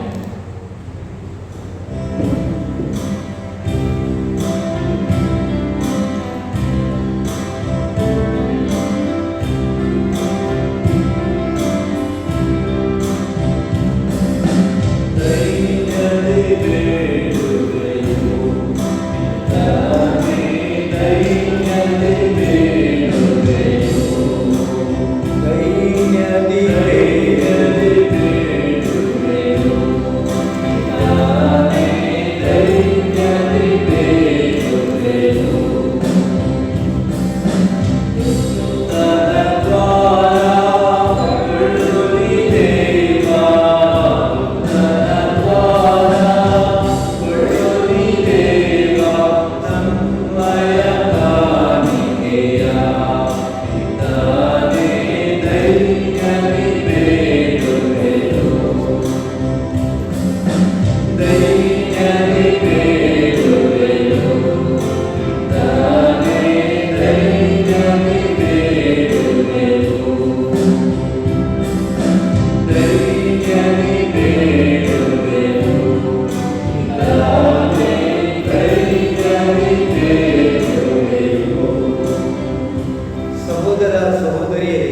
ಸಹೋದರ ಸಹೋದರಿಯರೇ,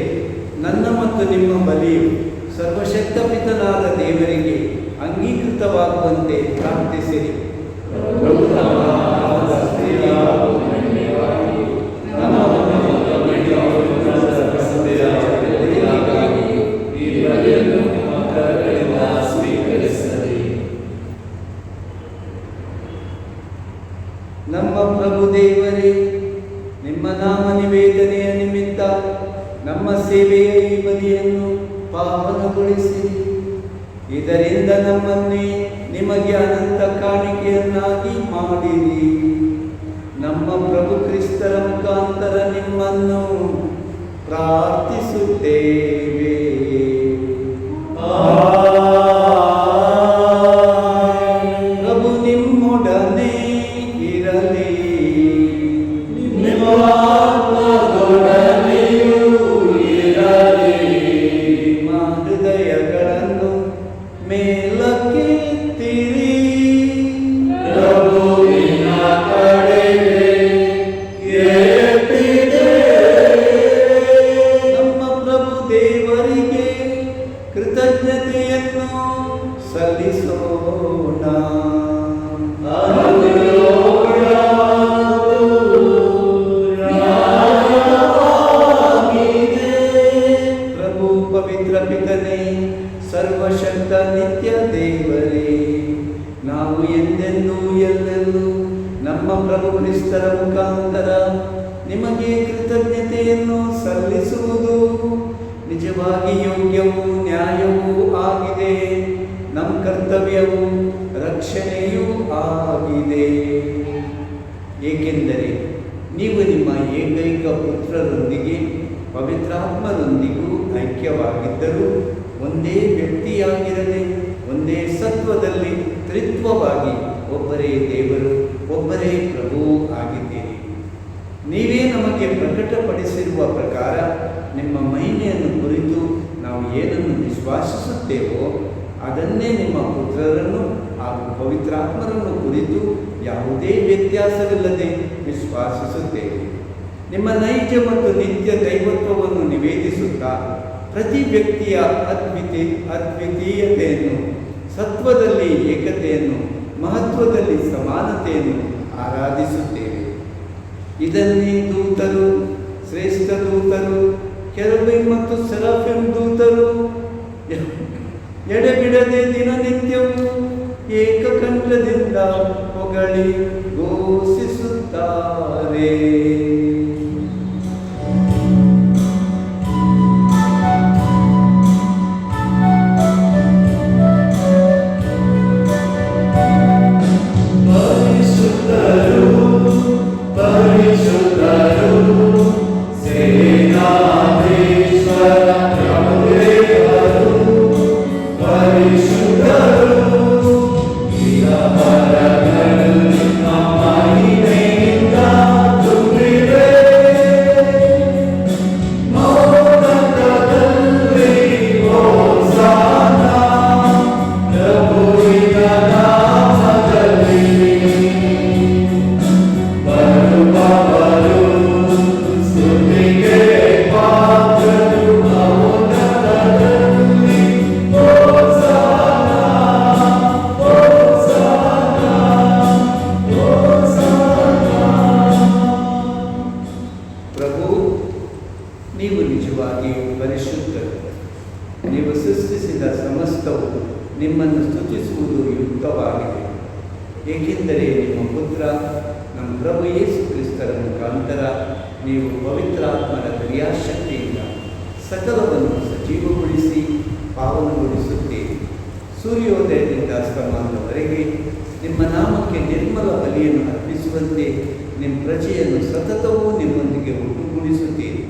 ನನ್ನ ಮತ್ತು ನಿಮ್ಮ ಬಲಿಯು ಸರ್ವಶಕ್ತ ಪಿತನಾದ ದೇವರಿಗೆ ಅಂಗೀಕೃತವಾಗುವಂತೆ ಪ್ರಾರ್ಥಿಸಿರಿ. ನಮ್ಮ ಪ್ರಭು ದೇವರೇ, ನಿಮ್ಮ ನಾಮ ನಿವೇದನೆಯ ನಿಮಿತ್ತ ನಮ್ಮ ಸೇವೆಯ ಈ ಬಲಿಯನ್ನು ಪಾವನಗೊಳಿಸಿರಿ. ಇದರಿಂದ ನಮ್ಮನ್ನೇ ನಿಮಗೆ ಅನಂತ ಕಾಣಿಕೆಯನ್ನಾಗಿ ಮಾಡಿರಿ. ನಮ್ಮ ಪ್ರಭು ಕ್ರಿಸ್ತರ ಮುಖಾಂತರ ನಿಮ್ಮನ್ನು ಪ್ರಾರ್ಥಿಸುತ್ತೇವೆ. ಪ್ರಭು ನಿಮ್ಮೊಡನೆ ಇರಲಿ. ನಿಮ್ಮ ಹೃದಯಗಳನ್ನು ಮೇಲಕ್ಕೆತ್ತಿರಿ. ನಮ್ಮ ಪ್ರಭು ದೇವರಿಗೆ ಕೃತಜ್ಞತೆಯನ್ನು ಸಲ್ಲಿಸೋಣ. ಪ್ರಭು ಪವಿತ್ರ ಪಿತನೇ, ಸರ್ವಶಕ್ತ ನಿತ್ಯ ದೇವರೇ, ನಾವು ಎಂದೆಂದೂ ಎಲ್ಲೆಲ್ಲೂ ನಮ್ಮ ಪ್ರಭು ಕ್ರಿಸ್ತರ ಮುಖಾಂತರ ನಿಮಗೆ ಕೃತಜ್ಞತೆಯನ್ನು ಸಲ್ಲಿಸುವುದು ನಿಜವಾಗಿ ಯೋಗ್ಯವೂ ನ್ಯಾಯವೂ ಆಗಿದೆ. ನಮ್ಮ ಕರ್ತವ್ಯವೂ ರಕ್ಷಣೆಯೂ ಆಗಿದೆ. ಏಕೆಂದರೆ ನೀವು ನಿಮ್ಮ ಏಕೈಕ ಪುತ್ರರೊಂದಿಗೆ ಪವಿತ್ರಾತ್ಮರೊಂದಿಗೂ ಐಕ್ಯವಾಗಿದ್ದರೂ ಒಂದೇ ವ್ಯಕ್ತಿಯಾಗಿರದೆ ಒಂದೇ ಸತ್ವದಲ್ಲಿ ತ್ರಿತ್ವವಾಗಿ ಒಬ್ಬರೇ ದೇವರು ಒಬ್ಬರೇ ಪ್ರಭು ಆಗಿದ್ದೀರಿ. ನೀವೇ ನಮಗೆ ಪ್ರಕಟಪಡಿಸಿರುವ ಪ್ರಕಾರ ನಿಮ್ಮ ಮಹಿಮೆಯನ್ನು ಕುರಿತು ನಾವು ಏನನ್ನು ವಿಶ್ವಾಸಿಸುತ್ತೇವೋ ಅದನ್ನೇ ನಿಮ್ಮ ಪುತ್ರರನ್ನು ಹಾಗೂ ಪವಿತ್ರಾತ್ಮರನ್ನು ಕುರಿತು ಯಾವುದೇ ವ್ಯತ್ಯಾಸವಿಲ್ಲದೆ ವಿಶ್ವಾಸಿಸುತ್ತೇವೆ. ನಿಮ್ಮ ನೈಜ ಮತ್ತು ನಿತ್ಯ ದೈವತ್ವವನ್ನು ನಿವೇದಿಸುತ್ತಾ ಪ್ರತಿ ವ್ಯಕ್ತಿಯ ಅದ್ವಿತೀಯತೆಯನ್ನು, ಸತ್ವದಲ್ಲಿ ಏಕತೆಯನ್ನು, ಮಹತ್ವದಲ್ಲಿ ಸಮಾನತೆಯನ್ನು ಆರಾಧಿಸುತ್ತೇವೆ. ಇದನ್ನೇ ದೂತರು, ಶ್ರೇಷ್ಠ ದೂತರು, ಕೆರೂಬಿಮ್ ಮತ್ತು ಸೆರಾಫಿಮ್ ದೂತರು ಎಡೆಬಿಡದೆ ದಿನನಿತ್ಯವೂ ಏಕಕಂಠದಿಂದ ಹೊಗಳಿ ಘೋಷಿಸುತ್ತಾರೆ. ನೀವು ನಿಜವಾಗಿಯೂ ಪರಿಶುದ್ಧರು. ನೀವು ಸೃಷ್ಟಿಸಿದ ಸಮಸ್ತವು ನಿಮ್ಮನ್ನು ಸ್ತುತಿಸುವುದು ಯುಕ್ತವಾಗಿದೆ. ಏಕೆಂದರೆ ನಿಮ್ಮ ಪುತ್ರ ನಮ್ಮ ಪ್ರಭು ಯೇಸು ಕ್ರಿಸ್ತರ ಮುಖಾಂತರ ನೀವು ಪವಿತ್ರಾತ್ಮರ ಕ್ರಿಯಾಶಕ್ತಿಯಿಂದ ಸಕಲವನ್ನು ಸಜೀವಗೊಳಿಸಿ ಪಾವನಗೊಳಿಸುತ್ತೀರಿ. ಸೂರ್ಯೋದಯದಿಂದ ಅಸ್ತಮಾನದವರೆಗೆ ನಿಮ್ಮ ನಾಮಕ್ಕೆ ನಿರ್ಮಲ ಬಲಿಯನ್ನು ಅರ್ಪಿಸುವಂತೆ ನಿಮ್ಮ ಪ್ರಜೆಯನ್ನು ಸತತವೂ ನಿಮ್ಮೊಂದಿಗೆ ಒಟ್ಟುಗೂಡಿಸುತ್ತೀರಿ.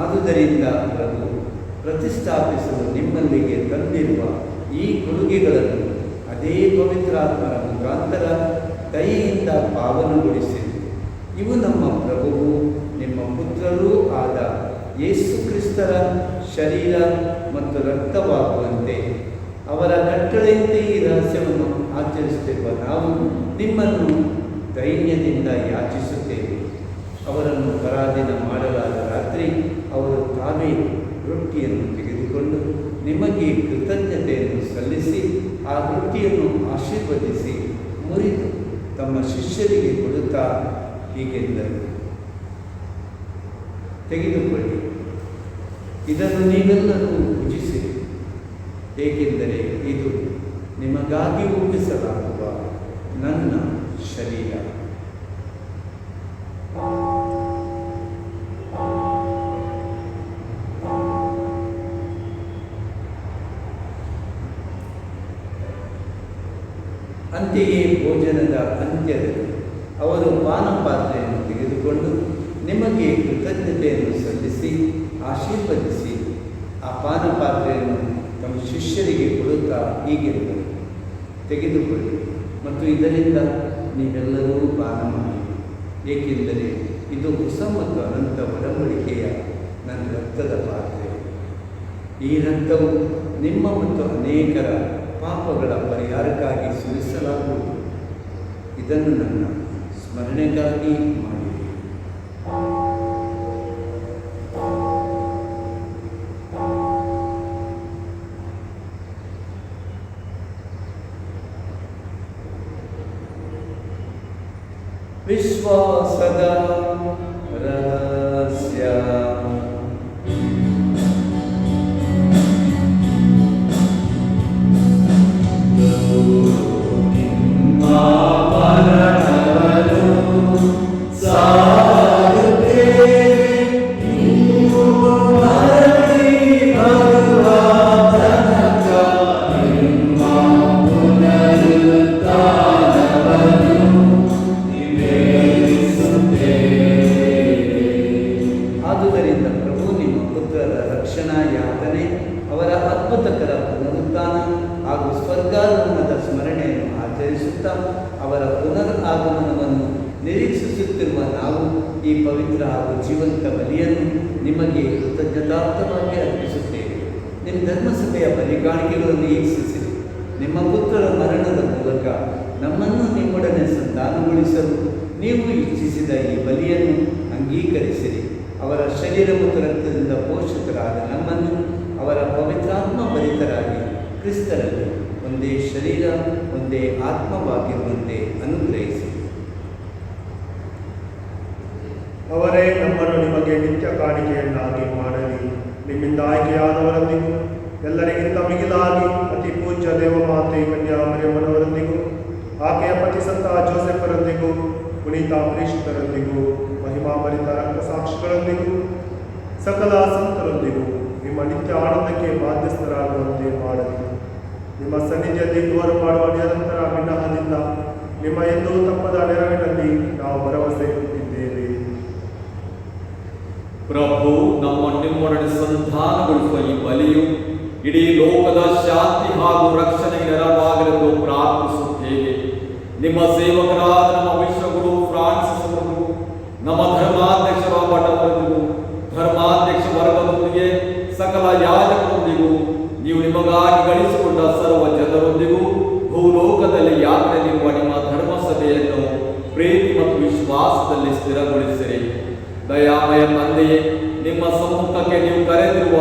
ಆದುದರಿಂದ ಪ್ರಭು ಪ್ರತಿಷ್ಠಾಪಿಸಲು ನಿಮ್ಮಲ್ಲಿಗೆ ತಂದಿರುವ ಈ ಕೊಡುಗೆಗಳನ್ನು ಅದೇ ಪವಿತ್ರಾತ್ಮರ ಮುಖಾಂತರ ದಯೆಯಿಂದ ಪಾವನಗೊಳಿಸಿರಿ. ಇವು ನಮ್ಮ ಪ್ರಭುವು ನಿಮ್ಮ ಪುತ್ರರೂ ಆದ ಯೇಸು ಕ್ರಿಸ್ತರ ಶರೀರ ಮತ್ತು ರಕ್ತವಾಗುವಂತೆ ಅವರ ಕಟ್ಟಳೆಯಂತೆ ಈ ರಹಸ್ಯವನ್ನು ಆಚರಿಸುತ್ತಿರುವ ನಾವು ನಿಮ್ಮನ್ನು ದೈನ್ಯದಿಂದ ಯಾಚಿಸುತ್ತೇವೆ. ಅವರನ್ನು ಪರಾಧೀನ ಮಾಡಲಾದ ರಾತ್ರಿ ಅವರು ತಾವೇ ರೊಟ್ಟಿಯನ್ನು ತೆಗೆದುಕೊಂಡು ನಿಮಗೆ ಕೃತಜ್ಞತೆಯನ್ನು ಸಲ್ಲಿಸಿ ಆ ರೊಟ್ಟಿಯನ್ನು ಆಶೀರ್ವದಿಸಿ ಮುರಿದು ತಮ್ಮ ಶಿಷ್ಯರಿಗೆ ಕೊಡುತ್ತಾ ಹೀಗೆಂದರು, ತೆಗೆದುಕೊಳ್ಳಿ, ಇದನ್ನು ನೀವೆಲ್ಲರೂ ಭುಜಿಸಿರಿ, ಏಕೆಂದರೆ ಇದು ನಿಮಗಾಗಿ ರೂಪಿಸಲಾಗುವ ನನ್ನ ಶರೀರ. ಅಂತೆಯೇ ಭೋಜನದ ಅಂತ್ಯದಲ್ಲಿ ಅವರು ಪಾನಪಾತ್ರೆಯನ್ನು ತೆಗೆದುಕೊಂಡು ನಿಮಗೆ ಕೃತಜ್ಞತೆಯನ್ನು ಸಲ್ಲಿಸಿ ಆಶೀರ್ವದಿಸಿ ಆ ಪಾನ ಪಾತ್ರೆಯನ್ನು ತಮ್ಮ ಶಿಷ್ಯರಿಗೆ ಕೊಡುತ್ತಾ ಹೀಗೆಂದರು, ತೆಗೆದುಕೊಳ್ಳಿ ಮತ್ತು ಇದರಿಂದ ನೀವೆಲ್ಲರೂ ಪಾನ ಮಾಡಿ, ಏಕೆಂದರೆ ಇದು ಹೊಸ ಮತ್ತು ಅನಂತ ಒಡಂಬಡಿಕೆಯ ನನ್ನ ರಕ್ತದ ಪಾತ್ರೆ. ಈ ರಕ್ತವು ನಿಮ್ಮ ಮತ್ತು ಅನೇಕರ ಪಾಪಗಳ ಪರಿಹಾರಕ್ಕಾಗಿ ಸುರಿಸಲಾಗುವುದು. ಇದನ್ನು ನನ್ನ ಸ್ಮರಣೆಗಾಗಿ ಮಾಡಿ. ವಿಶ್ವಾಸದ ರಹಸ್ಯ. ಆದುದರಿಂದ ಪ್ರಭು ನಿಮ್ಮ ಪುತ್ರರ ರಕ್ಷಣಾ ಯಾತನೆ, ಅವರ ಅದ್ಭುತಕರ ಪುನರುತ್ಥಾನ ಹಾಗೂ ಸ್ವರ್ಗಾರೋಹಣದ ಸ್ಮರಣೆಯನ್ನು ಆಚರಿಸುತ್ತಾ ಅವರ ಪುನರ್ ಆಗಮನವನ್ನು ನಿರೀಕ್ಷಿಸುತ್ತಿರುವ ನಾವು ಈ ಪವಿತ್ರ ಹಾಗೂ ಜೀವಂತ ಬಲಿಯನ್ನು ನಿಮಗೆ ಕೃತಜ್ಞತಾರ್ಥವಾಗಿ ಅರ್ಪಿಸುತ್ತೇವೆ. ನಿಮ್ಮ ಧರ್ಮಸಭೆಯ ಬಲಿಗಾಣಿಕೆಗಳನ್ನು ವೀಕ್ಷಿಸಿರಿ. ನಿಮ್ಮ ಪುತ್ರರ ಮರಣದ ಮೂಲಕ ನಮ್ಮನ್ನು ನಿಮ್ಮೊಡನೆ ಸಂಧಾನಗೊಳಿಸಲು ನೀವು ಇಚ್ಛಿಸಿದ ಈ ಬಲಿಯನ್ನು ಅಂಗೀಕರಿಸಿರಿ. ಅವರ ಶರೀರ ಮತ್ತು ರಕ್ತದಿಂದ ಪೋಷಕರಾದ ನಮ್ಮನ್ನು ಅವರ ಪವಿತ್ರಾತ್ಮ ಭರಿತರಾಗಿ ಕ್ರಿಸ್ತರಲ್ಲಿ ಒಂದೇ ಶರೀರ ಒಂದೇ ಆತ್ಮವಾಗಿರುವಂತೆ ಅನುಗ್ರಹಿಸಿ. ಅವರೇ ನಮ್ಮನ್ನು ನಿಮಗೆ ನಿತ್ಯ ಕಾಣಿಕೆಯನ್ನಾಗಿ ಮಾಡಲಿ. ನಿಮ್ಮಿಂದ ಆಯ್ಕೆಯಾದವರೊಂದಿಗೂ ಎಲ್ಲರಿಗಿಂತ ಮಿಗಿಲಾಗಿ ಅತಿ ಪೂಜ್ಯ ದೇವಮಾತೆ ಕನ್ಯಾ ಮರಿಯಮ್ಮನವರೊಂದಿಗೂ ಆಕೆಯ ಪತಿ ಸಂತ ಜೋಸೆಫರೊಂದಿಗೂ ಪುನೀತ ಪ್ರೇಷಿತರೊಂದಿಗೂ ಮಹಿಮಾಭರಿತ ರಕ್ತ ಸಾಕ್ಷಿಗಳೊಂದಿಗೂ ಸಕಲ ಸಂತರೊಂದಿಗೂ ನಿಮ್ಮ ನಿತ್ಯ ಆನಂದಕ್ಕೆ ಬಾಧ್ಯಸ್ಥರಾಗುವಂತೆ ಮಾಡಲಿ. ನಿಮ್ಮ ಸನ್ನಿಧಿಯಲ್ಲಿ ತೋರು ಮಾಡುವ ನಿರಂತರ ವಿನಹದಿಂದ ನಿಮ್ಮ ಎಂದೂ ತಪ್ಪದ ನೆರವಿನಲ್ಲಿ ನಾವು ಭರವಸೆ ಇಟ್ಟಿದ್ದೇವೆ. ಪ್ರಭು, ನಮ್ಮ ನಿಮ್ಮೊಡನೆ ಸಂಧಾನಗೊಳಿಸುವ ಈ ಬಲಿಯು ಇಡೀ ಲೋಕದ ಶಾಂತಿ ಹಾಗೂ ರಕ್ಷಣೆಗೆ ನೆರವಾಗಲೆಂದು ಪ್ರಾರ್ಥಿಸುತ್ತೇವೆ. ನಿಮ್ಮ ಸೇವಕರಾದ ನಮ್ಮ ವಿಶ್ವಗುರು ಫ್ರಾನ್ಸಿಸ್ ಅವರು, ನಮ್ಮ ಧರ್ಮಾಧ್ಯಕ್ಷ ರಾಬರ್ಟ್ ಅವರೊಂದಿಗೂ ಧರ್ಮಾಧ್ಯಕ್ಷ ವರ್ಗದೊಂದಿಗೆ ಸಕಲ ಯಾಜಕರೊಂದಿಗೂ ನೀವು ನಿಮಗಾಗಿ ಗಳಿಸಿಕೊಂಡ ಸರ್ವ ಜನರೊಂದಿಗೂ ಭೂಲೋಕದಲ್ಲಿ ಯಾತ್ರೆಯಲ್ಲಿರುವ ನಿಮ್ಮ ಧರ್ಮಸಭೆಯನ್ನು ಪ್ರೀತಿ ಮತ್ತು ವಿಶ್ವಾಸದಲ್ಲಿ ಸ್ಥಿರಗೊಳಿಸಿರಿ. ದಯಾಮಯ ತಂದೆಯೇ, ನಿಮ್ಮ ಸಮ್ಮುಖಕ್ಕೆ ನೀವು ಕರೆದಿರುವ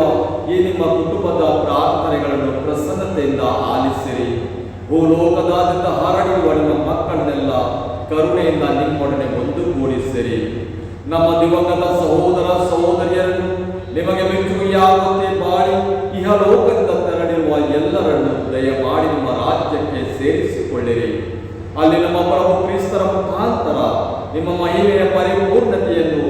ಈ ನಿಮ್ಮ ಕುಟುಂಬದ ಪ್ರಾರ್ಥನೆಗಳನ್ನು ಪ್ರಸನ್ನತೆಯಿಂದ ಆಲಿಸಿರಿ. ಭೂಲೋಕದಾದ್ಯಂತ ಹರಡಿರುವ ನಿಮ್ಮ ಮಕ್ಕಳನ್ನೆಲ್ಲ ಕರುಣೆಯಿಂದ ನಿಮ್ಮೊಡನೆ ಒಂದುಗೂಡಿಸಿರಿ. ನಮ್ಮ ದಿವಂಗತ ಸಹೋದರ ಸಹೋದರಿಯರನ್ನು ನಿಮಗೆ ಮೆಚ್ಚುಗೆಯಾಗುವಂತೆ ಬಾಳಿ ಇಹಲೋಕದಿಂದ ತೆರಳಿರುವ ಎಲ್ಲರನ್ನು ದಯಮಾಡಿ ನಿಮ್ಮ ರಾಜ್ಯಕ್ಕೆ ಸೇರಿಸಿಕೊಳ್ಳಿರಿ. ಅಲ್ಲಿ ನಮ್ಮ ಪ್ರಭು ಕ್ರಿಸ್ತರ ಮುಖಾಂತರ ನಿಮ್ಮ ಮಹಿಮೆಯ ಪರಿಪೂರ್ಣತೆಯನ್ನು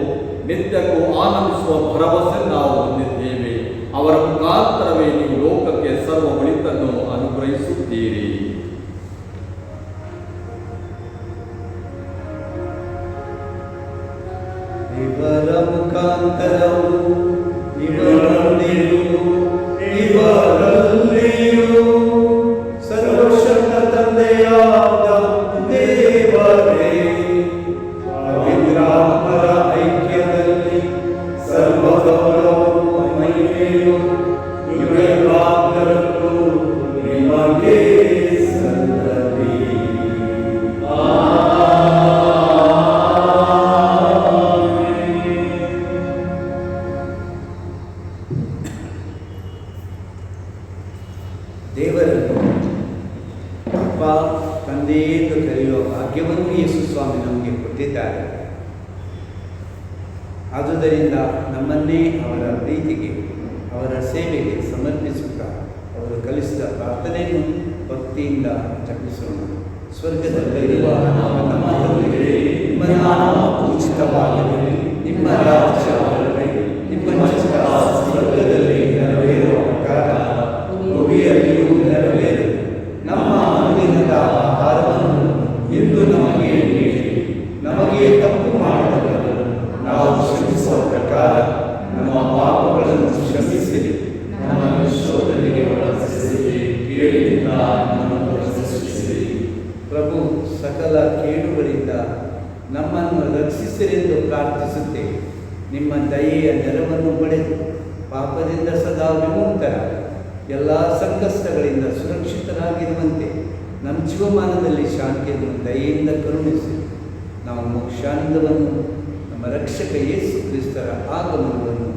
ನಿತ್ಯಕ್ಕೂ ಆನಂದಿಸುವ ಭರವಸೆ ನಾವು ಹೊಂದಿದ್ದೇವೆ. ಅವರ ಮುಖಾಂತರವೇ ನೀವು ಲೋಕಕ್ಕೆ ಸರ್ವ ಒಳಿತನ್ನು ಅನುಗ್ರಹಿಸುತ್ತೀರಿ. ಇವರ ಮುಖಾಂತರವು ಇವರೊಂದಿಗೂ ಇವರಲ್ಲಿಯೂ ಸರ್ವಶಕ್ತ ತಂದೆಯಾದ ದೇವರೇ, ಪವಿತ್ರಾತ್ಮರ ಐಕ್ಯದಲ್ಲಿ ಸರ್ವ ಗೌರವವು ಮಹಿಮೆಯು ಯುಗಯುಗಾಂತರಕ್ಕೂ ನಿಮಗೆ ಸಲ್ಲಲಿ. ದೇವರನ್ನು ಅಪ್ಪ, ತಂದೆ ಎಂದು ಕರೆಯುವ ಭಾಗ್ಯವನ್ನು ಯೇಸು ಸ್ವಾಮಿ ನಮಗೆ ಕೊಟ್ಟಿದ್ದಾರೆ. ಆದುದರಿಂದ ನಮ್ಮನ್ನೇ ಅವರ ಪ್ರೀತಿಗೆ, ಅವರ ಸೇವೆಗೆ ಸಮರ್ಪಿಸುತ್ತಾ ಅವರು ಕಲಿಸಿದ ಪ್ರಾರ್ಥನೆಯನ್ನು ಭಕ್ತಿಯಿಂದ ಜಪಿಸೋಣ. ಸ್ವರ್ಗದಲ್ಲಿರುವ ನಮ್ಮ ತಂದೆಯೇ, ನಿಮ್ಮ ನಾಮ ಪೂಜಿತವಾಗಲಿ, ನಿಮ್ಮ ರಾಜ್ಯ ಬರಲಿ, ನಿಮ್ಮ ಚಿತ್ತ ಸ್ವರ್ಗದಲ್ಲಿ ನೆರವೇರುವ ಪ್ರಕಾರ ಭೂಮಿಯಲ್ಲಿಯೂ ನೆರವೇರಲಿ. ನಮ್ಮ ಅನುದಿನದ ಆಹಾರವನ್ನು ಇಂದು ನಮಗೆ ನೀಡಿ, ನಮಗೆ ತಪ್ಪು ಮಾಡಿದವರನ್ನು ನಾವು ನಮ್ಮ ಪಾಪಗಳನ್ನು ಕ್ಷಮಿಸಿರಿ, ನಮ್ಮನ್ನು ಶೋಧನೆಗೆ ಒಳಪಡಿಸಿರಿ, ಕೇಳಿನಿಂದ ನಮ್ಮನ್ನು ರಕ್ಷಿಸಿರಿ. ಪ್ರಭು, ಸಕಲ ಕೇಡುಗಳಿಂದ ನಮ್ಮನ್ನು ರಕ್ಷಿಸಿರೆಂದು ಪ್ರಾರ್ಥಿಸುತ್ತೇವೆ. ನಿಮ್ಮ ದಯೆಯ ನೆರವನ್ನು ಪಡೆದು ಪಾಪದಿಂದ ಸದಾ ವಿಮುಕ್ತರ, ಎಲ್ಲ ಸಂಕಷ್ಟಗಳಿಂದ ಸುರಕ್ಷಿತರಾಗಿರುವಂತೆ ನಮ್ಮ ಜೀವಮಾನದಲ್ಲಿ ಶಾಂತಿಯನ್ನು ದಯೆಯಿಂದ ಕರುಣಿಸಿ ನಾವು ಮೋಕ್ಷಾನಂದವನ್ನು ನಮ್ಮ ರಕ್ಷಕ ಯೇಸು ಕ್ರಿಸ್ತರ ಆಗಮನವನ್ನು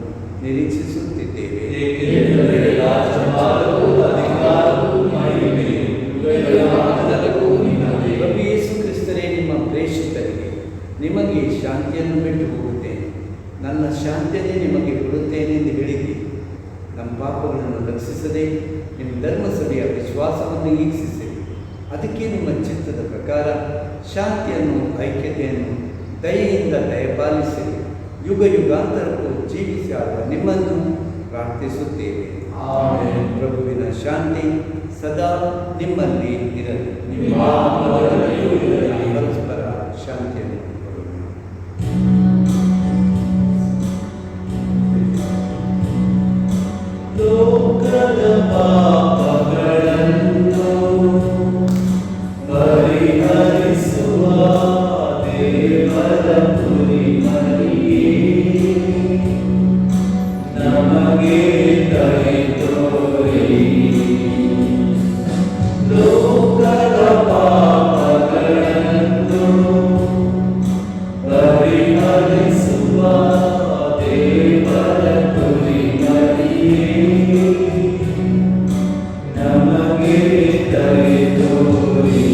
ನಿರೀಕ್ಷಿಸುತ್ತಿದ್ದೇವೆ. ಏಕೆಂದರೆ ರಾಜ್ಯಭಾರವೂ ಅಧಿಕಾರವೂ ಮಹಿಮೆಯೂ ಯುಗಯುಗಾಂತರಕ್ಕೂ ನಿನ್ನದೇ. ಪ್ರಭು ಯೇಸು ಕ್ರಿಸ್ತರೇ, ನಿಮ್ಮ ಪ್ರೇಷಿತರಿಗೆ ನಿಮಗೆ ಶಾಂತಿಯನ್ನು ಬಿಟ್ಟು ಹೋಗುತ್ತೇನೆ, ನನ್ನ ಶಾಂತಿಯನ್ನೇ ನಿಮಗೆ ಕೊಡುತ್ತೇನೆ ಎಂದು ಹೇಳಿದ್ದೀರಿ. ನಮ್ಮ ಪಾಪಗಳನ್ನು ರಕ್ಷಿಸದೆ ನಿಮ್ಮ ಧರ್ಮಸಭೆಯ ವಿಶ್ವಾಸವನ್ನು ಈಕ್ಷಿಸಿರಿ. ಅದಕ್ಕೆ ನಿಮ್ಮ ಚಿತ್ತದ ಪ್ರಕಾರ ಶಾಂತಿಯನ್ನು, ಐಕ್ಯತೆಯನ್ನು ದಯೆಯಿಂದ ದಯಪಾಲಿಸಿರಿ. ಯುಗ ಯುಗಾಂತರಕ್ಕೂ ಜೀವಿಸಿ ಆಗುವ ನಿಮ್ಮನ್ನು ಪ್ರಾರ್ಥಿಸುತ್ತೇವೆ. ಆಮೆನ್. ಪ್ರಭುವಿನ ಶಾಂತಿ ಸದಾ ನಿಮ್ಮಲ್ಲಿ ಇರಲಿ. ನಿಮ್ಮ ಆತ್ಮದಲ್ಲಿಯೂ ಇರಲಿ. ಪರಸ್ಪರ ಶಾಂತಿಯನ್ನು ಕೊಡೋಣ. ಲೋಕದ ಪಾಪಗಳನ್ನು ಪರಿಹರಿಸುವ ದೇವರ ಕುರಿಮರಿಯೇ, ನಮಗೆ ದಯೆ ತೋರಿ. ಲೋಕದ ಪಾಪಗಳನ್ನು ಪರಿಹರಿಸುವ ದೇವರ ಕುರಿಮರಿಯೇ, ನಮಗೆ ದಯೆ ತೋರಿ.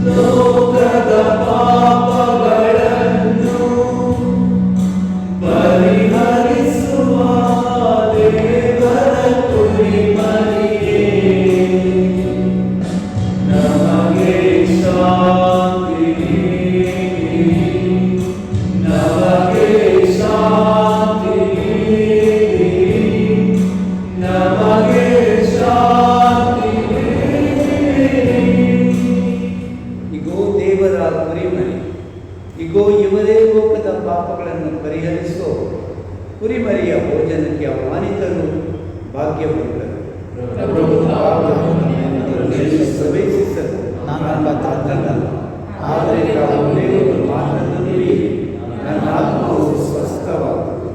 ಲೋಕದ ಪಾಪಗಳನ್ನು ಪರಿಹರಿಸುವ ದೇವರ ಕುರಿಮರಿಯೇ, ನಮಗೆ ಶಾಂತಿ ನೀಡಿ, ನಮಗೆ ಶಾಂತಿ ನೀಡಿ, ನಮಗೆ ಶಾಂತಿ ನೀಡಿ. ಇಗೋ ದೇವರ ಕುರಿಮರಿ, ಇಗೋ ಇವರೇ ಲೋಕದ ಪಾಪಗಳನ್ನು ಪರಿಹರಿಸುವ ಕುರಿಮರಿಯ ಭೋಜನಕ್ಕೆ ಆಹ್ವಾನಿತರು ಭಾಗ್ಯವಂತರು. ಪ್ರಭು ತಾವು ಪ್ರವೇಶಿಸಲು ನಾನು ಪಾತ್ರನಲ್ಲ, ಆದರೆ ತಾವು ದೇವರು ಮಾತನ್ನು ನುಡಿ, ನನ್ನ ಆತ್ಮವು ಸ್ವಸ್ಥವಾಗುವುದು.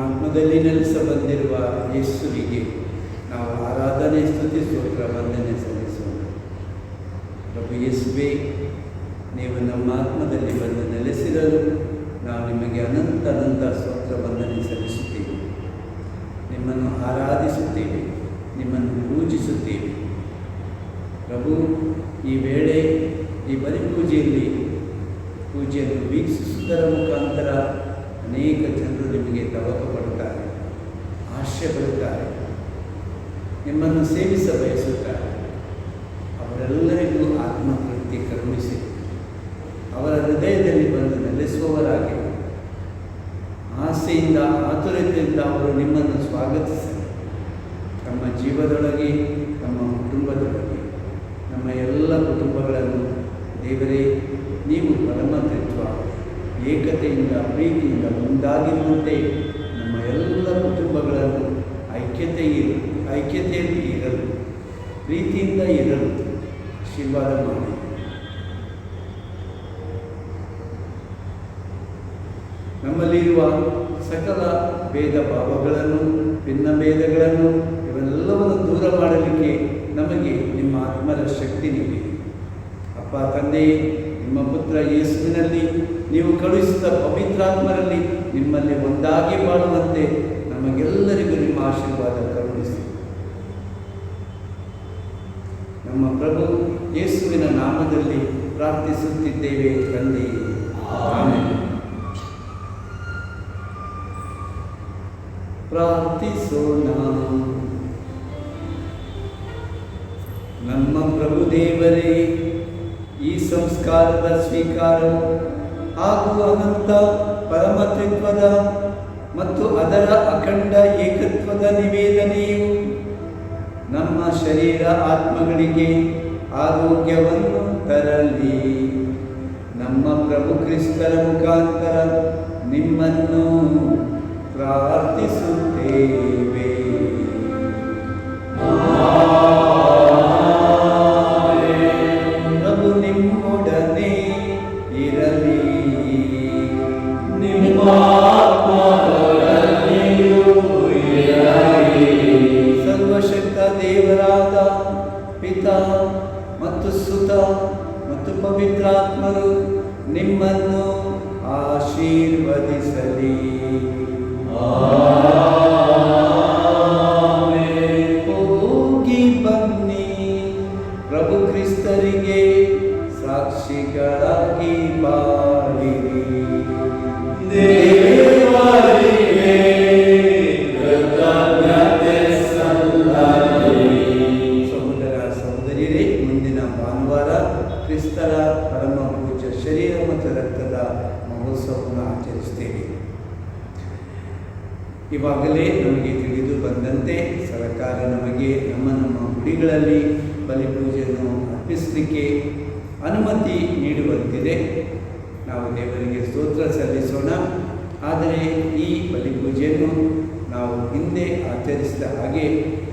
ಆತ್ಮದಲ್ಲಿ ನೆಲೆಸ ಬಂದಿರುವ ಯೇಸುವಿಗೆ ನಾವು ಆರಾಧನೆ, ಸ್ತುತಿ, ಸ್ತೋತ್ರ, ವಂದನೆ ಸಲ್ಲಿಸೋಣ. ಪ್ರಭು ಯೇಸುವೇ, ನೀವು ನಮ್ಮ ಆತ್ಮದಲ್ಲಿ ಬಂದು ನೆಲೆಸಿರಲು ನಾವು ನಿಮಗೆ ಅನಂತ ಅನಂತ ಸ್ತೋತ್ರ ವಂದನೆ ಸಲ್ಲಿಸುತ್ತೇವೆ. ನಿಮ್ಮನ್ನು ಆರಾಧಿಸುತ್ತೇವೆ, ನಿಮ್ಮನ್ನು ಪೂಜಿಸುತ್ತೇವೆ. ಪ್ರಭು, ಈ ವೇಳೆ ಈ ಬಲಿಪೂಜೆಯಲ್ಲಿ ಪೂಜೆಯನ್ನು ವೀಕ್ಷಿಸುವುದರ ಮುಖಾಂತರ ಅನೇಕ ಜನರು ನಿಮಗೆ ತವಕ ಪಡುತ್ತಾರೆ, ಆಶೆ ಪಡುತ್ತಾರೆ, ನಿಮ್ಮನ್ನು ಸೇವಿಸ ಬಯಸುತ್ತಾರೆ. ಅವರೆಲ್ಲರಿಗೂ ಆತ್ಮತೃಪ್ತಿ ಕರುಣಿಸಿ ಅವರ ಹೃದಯದಲ್ಲಿ ಬಂದು ನೆಲೆಸುವವರಾಗಿ ಆಸೆಯಿಂದ, ಆತುರತೆಯಿಂದ ಅವರು ನಿಮ್ಮನ್ನು ಸ್ವಾಗತಿಸಲಿ. ತಮ್ಮ ಜೀವದೊಳಗೆ, ತಮ್ಮ ಕುಟುಂಬದೊಳಗೆ, ನಮ್ಮ ಎಲ್ಲ ಕುಟುಂಬಗಳನ್ನು ದೇವರೇ ನೀವು ಪರಮತತ್ವ ಏಕತೆಯಿಂದ, ಪ್ರೀತಿಯಿಂದ ಮುಂದಾಗಿರುವಂತೆ ನಮ್ಮ ಎಲ್ಲ ಕುಟುಂಬಗಳನ್ನು ಐಕ್ಯತೆಯಲ್ಲಿ ಇರಲು, ಪ್ರೀತಿಯಿಂದ ಇರಲು ಆಶೀರ್ವಾದ ಮಾಡಿ. ನಮ್ಮಲ್ಲಿರುವ ಸಕಲ ಭೇದ ಭಾವಗಳನ್ನು, ಭಿನ್ನ ಭೇದಗಳನ್ನು ಇವೆಲ್ಲವನ್ನು ದೂರ ಮಾಡಲಿಕ್ಕೆ ನಮಗೆ ನಿಮ್ಮ ಆತ್ಮರ ಶಕ್ತಿ ನೀಡಿ. ಅಪ್ಪ ತಂದೆಯೇ, ನಿಮ್ಮ ಪುತ್ರ ಯೇಸುವಿನಲ್ಲಿ ನೀವು ಕಳುಹಿಸಿದ ಪವಿತ್ರಾತ್ಮರಲ್ಲಿ ನಿಮ್ಮಲ್ಲಿ ಒಂದಾಗಿ ಬಾಳುವಂತೆ ನಮಗೆಲ್ಲರಿಗೂ ನಿಮ್ಮ ಆಶೀರ್ವಾದ ಕರುಣಿಸಿ. ನಮ್ಮ ಪ್ರಭು ಯೇಸುವಿನ ನಾಮದಲ್ಲಿ ಪ್ರಾರ್ಥಿಸುತ್ತಿದ್ದೇವೆ ತಂದೆಯೇ, ಆಮೆನ್. ಪ್ರಾರ್ಥಿಸೋಣ. ನಮ್ಮ ಪ್ರಭು ದೇವರೇ, ಈ ಸಂಸ್ಕಾರದ ಸ್ವೀಕಾರವು ಹಾಗೂ ಅನಂತ ಪರಮತತ್ವದ ಮತ್ತು ಅದರ ಅಖಂಡ ಏಕತ್ವದ ನಿವೇದನೆಯು ನಮ್ಮ ಶರೀರ ಆತ್ಮಗಳಿಗೆ ಆರೋಗ್ಯವನ್ನು ತರಲಿ. ನಮ್ಮ ಪ್ರಭು ಕ್ರಿಸ್ತರ ಮುಖಾಂತರ ನಿಮ್ಮನ್ನು ಪ್ರಾರ್ಥಿಸುತ್ತೇವೆ. ಪ್ರಭು ನಿಮ್ಮೊಡನೆ ಇರಲಿ, ನಿಮ್ಮ ಆತ್ಮದೊಡನೆಯೂ ಇರಲಿ. ಸರ್ವಶಕ್ತ ದೇವರಾದ ಪಿತಾ ಮತ್ತು ಸುತ ಮತ್ತು ಪವಿತ್ರಾತ್ಮರು ನಿಮ್ಮನ್ನು ಆಶೀರ್ವದಿಸಲಿ. ಹೋಗಿ ಬನ್ನಿ, ಪ್ರಭು ಕ್ರಿಸ್ತರಿಗೆ ಸಾಕ್ಷಿಗಳಾಗಿ ಬಾಳಿರಿ. ದೇವರಿಗೆ ಕೃತಜ್ಞತೆ ಸಲ್ಲಲಿ. ಸಹೋದರ ಸಹೋದರಿಯರೇ, ಮುಂದಿನ ಭಾನುವಾರ ಕ್ರಿಸ್ತರ ಪರಮ ಪೂಜ್ಯ ಶರೀರ ಮತ್ತು ರಕ್ತದ ಮಹೋತ್ಸವವನ್ನು ಆಚರಿಸ್ತೇವೆ. ಇವಾಗಲೇ ನಮಗೆ ತಿಳಿದು ಬಂದಂತೆ ಸರ್ಕಾರ ನಮಗೆ ನಮ್ಮ ಗುಡಿಗಳಲ್ಲಿ ಬಲಿಪೂಜೆಯನ್ನು ಅರ್ಪಿಸಲಿಕ್ಕೆ ಅನುಮತಿ ನೀಡುವಂತಿದೆ. ನಾವು ದೇವರಿಗೆ ಸ್ತೋತ್ರ ಸಲ್ಲಿಸೋಣ. ಆದರೆ ಈ ಬಲಿಪೂಜೆಯನ್ನು ನಾವು ಹಿಂದೆ ಆಚರಿಸಿದ ಹಾಗೆ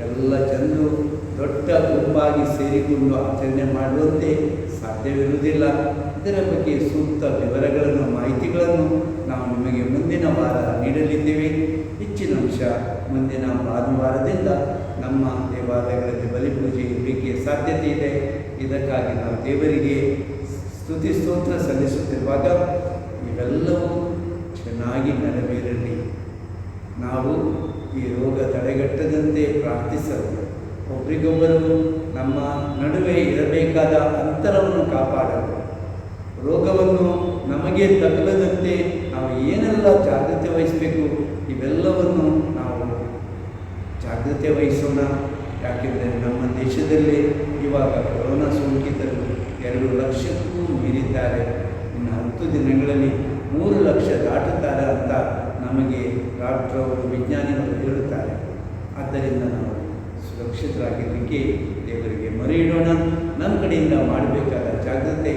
ಎಲ್ಲ ಜನರು ದೊಡ್ಡ ಗುಂಪಾಗಿ ಸೇರಿಕೊಂಡು ಆಚರಣೆ ಮಾಡುವಂತೆ ಸಾಧ್ಯವಿರುವುದಿಲ್ಲ. ಇದರ ಬಗ್ಗೆ ಸೂಕ್ತ ವಿವರಗಳನ್ನು, ಮಾಹಿತಿಗಳನ್ನು ನಾವು ನಿಮಗೆ ಮುಂದಿನ ವಾರ ನೀಡಲಿದ್ದೇವೆ. ಹೆಚ್ಚಿನ ಅಂಶ ಮುಂದಿನ ಭಾನುವಾರದಿಂದ ನಮ್ಮ ದೇವಾಲಯಗಳಲ್ಲಿ ಬಲಿಪೂಜೆ ಇರಲಿಕ್ಕೆ ಸಾಧ್ಯತೆ ಇದೆ. ಇದಕ್ಕಾಗಿ ನಾವು ದೇವರಿಗೆ ಸ್ತುತಿ ಸ್ತೋತ್ರ ಸಲ್ಲಿಸುತ್ತಿರುವಾಗ ಇವೆಲ್ಲವೂ ಚೆನ್ನಾಗಿ ನೆರವೇರಲಿ. ನಾವು ಈ ರೋಗ ತಡೆಗಟ್ಟದಂತೆ ಪ್ರಾರ್ಥಿಸಲು, ಒಬ್ಬರಿಗೊಬ್ಬರು ನಮ್ಮ ನಡುವೆ ಇರಬೇಕಾದ ಅಂತರವನ್ನು ಕಾಪಾಡಲು, ರೋಗವನ್ನು ನಮಗೆ ತಗಲದಂತೆ ನಾವು ಏನೆಲ್ಲ ಜಾಗ್ರತೆ ವಹಿಸಬೇಕು ಇವೆಲ್ಲವನ್ನು ನಾವು ಜಾಗ್ರತೆ ವಹಿಸೋಣ. ಯಾಕೆಂದರೆ ನಮ್ಮ ದೇಶದಲ್ಲಿ ಇವಾಗ ಕೊರೋನಾ ಸೋಂಕಿತರು 2 ಲಕ್ಷಕ್ಕೂ ಮೀರಿದ್ದಾರೆ. ಇನ್ನು 10 ದಿನಗಳಲ್ಲಿ 3 ಲಕ್ಷ ದಾಟುತ್ತಾರೆ ಅಂತ ನಮಗೆ ಡಾಕ್ಟ್ರವರು, ವಿಜ್ಞಾನಿಗಳು ಹೇಳುತ್ತಾರೆ. ಆದ್ದರಿಂದ ನಾವು ಸುರಕ್ಷಿತರಾಗಿರಲಿಕ್ಕೆ ದೇವರಿಗೆ ಮೊರೆ ಇಡೋಣ. ನಮ್ಮ ಕಡೆಯಿಂದ ಮಾಡಬೇಕಾದ ಜಾಗ್ರತೆ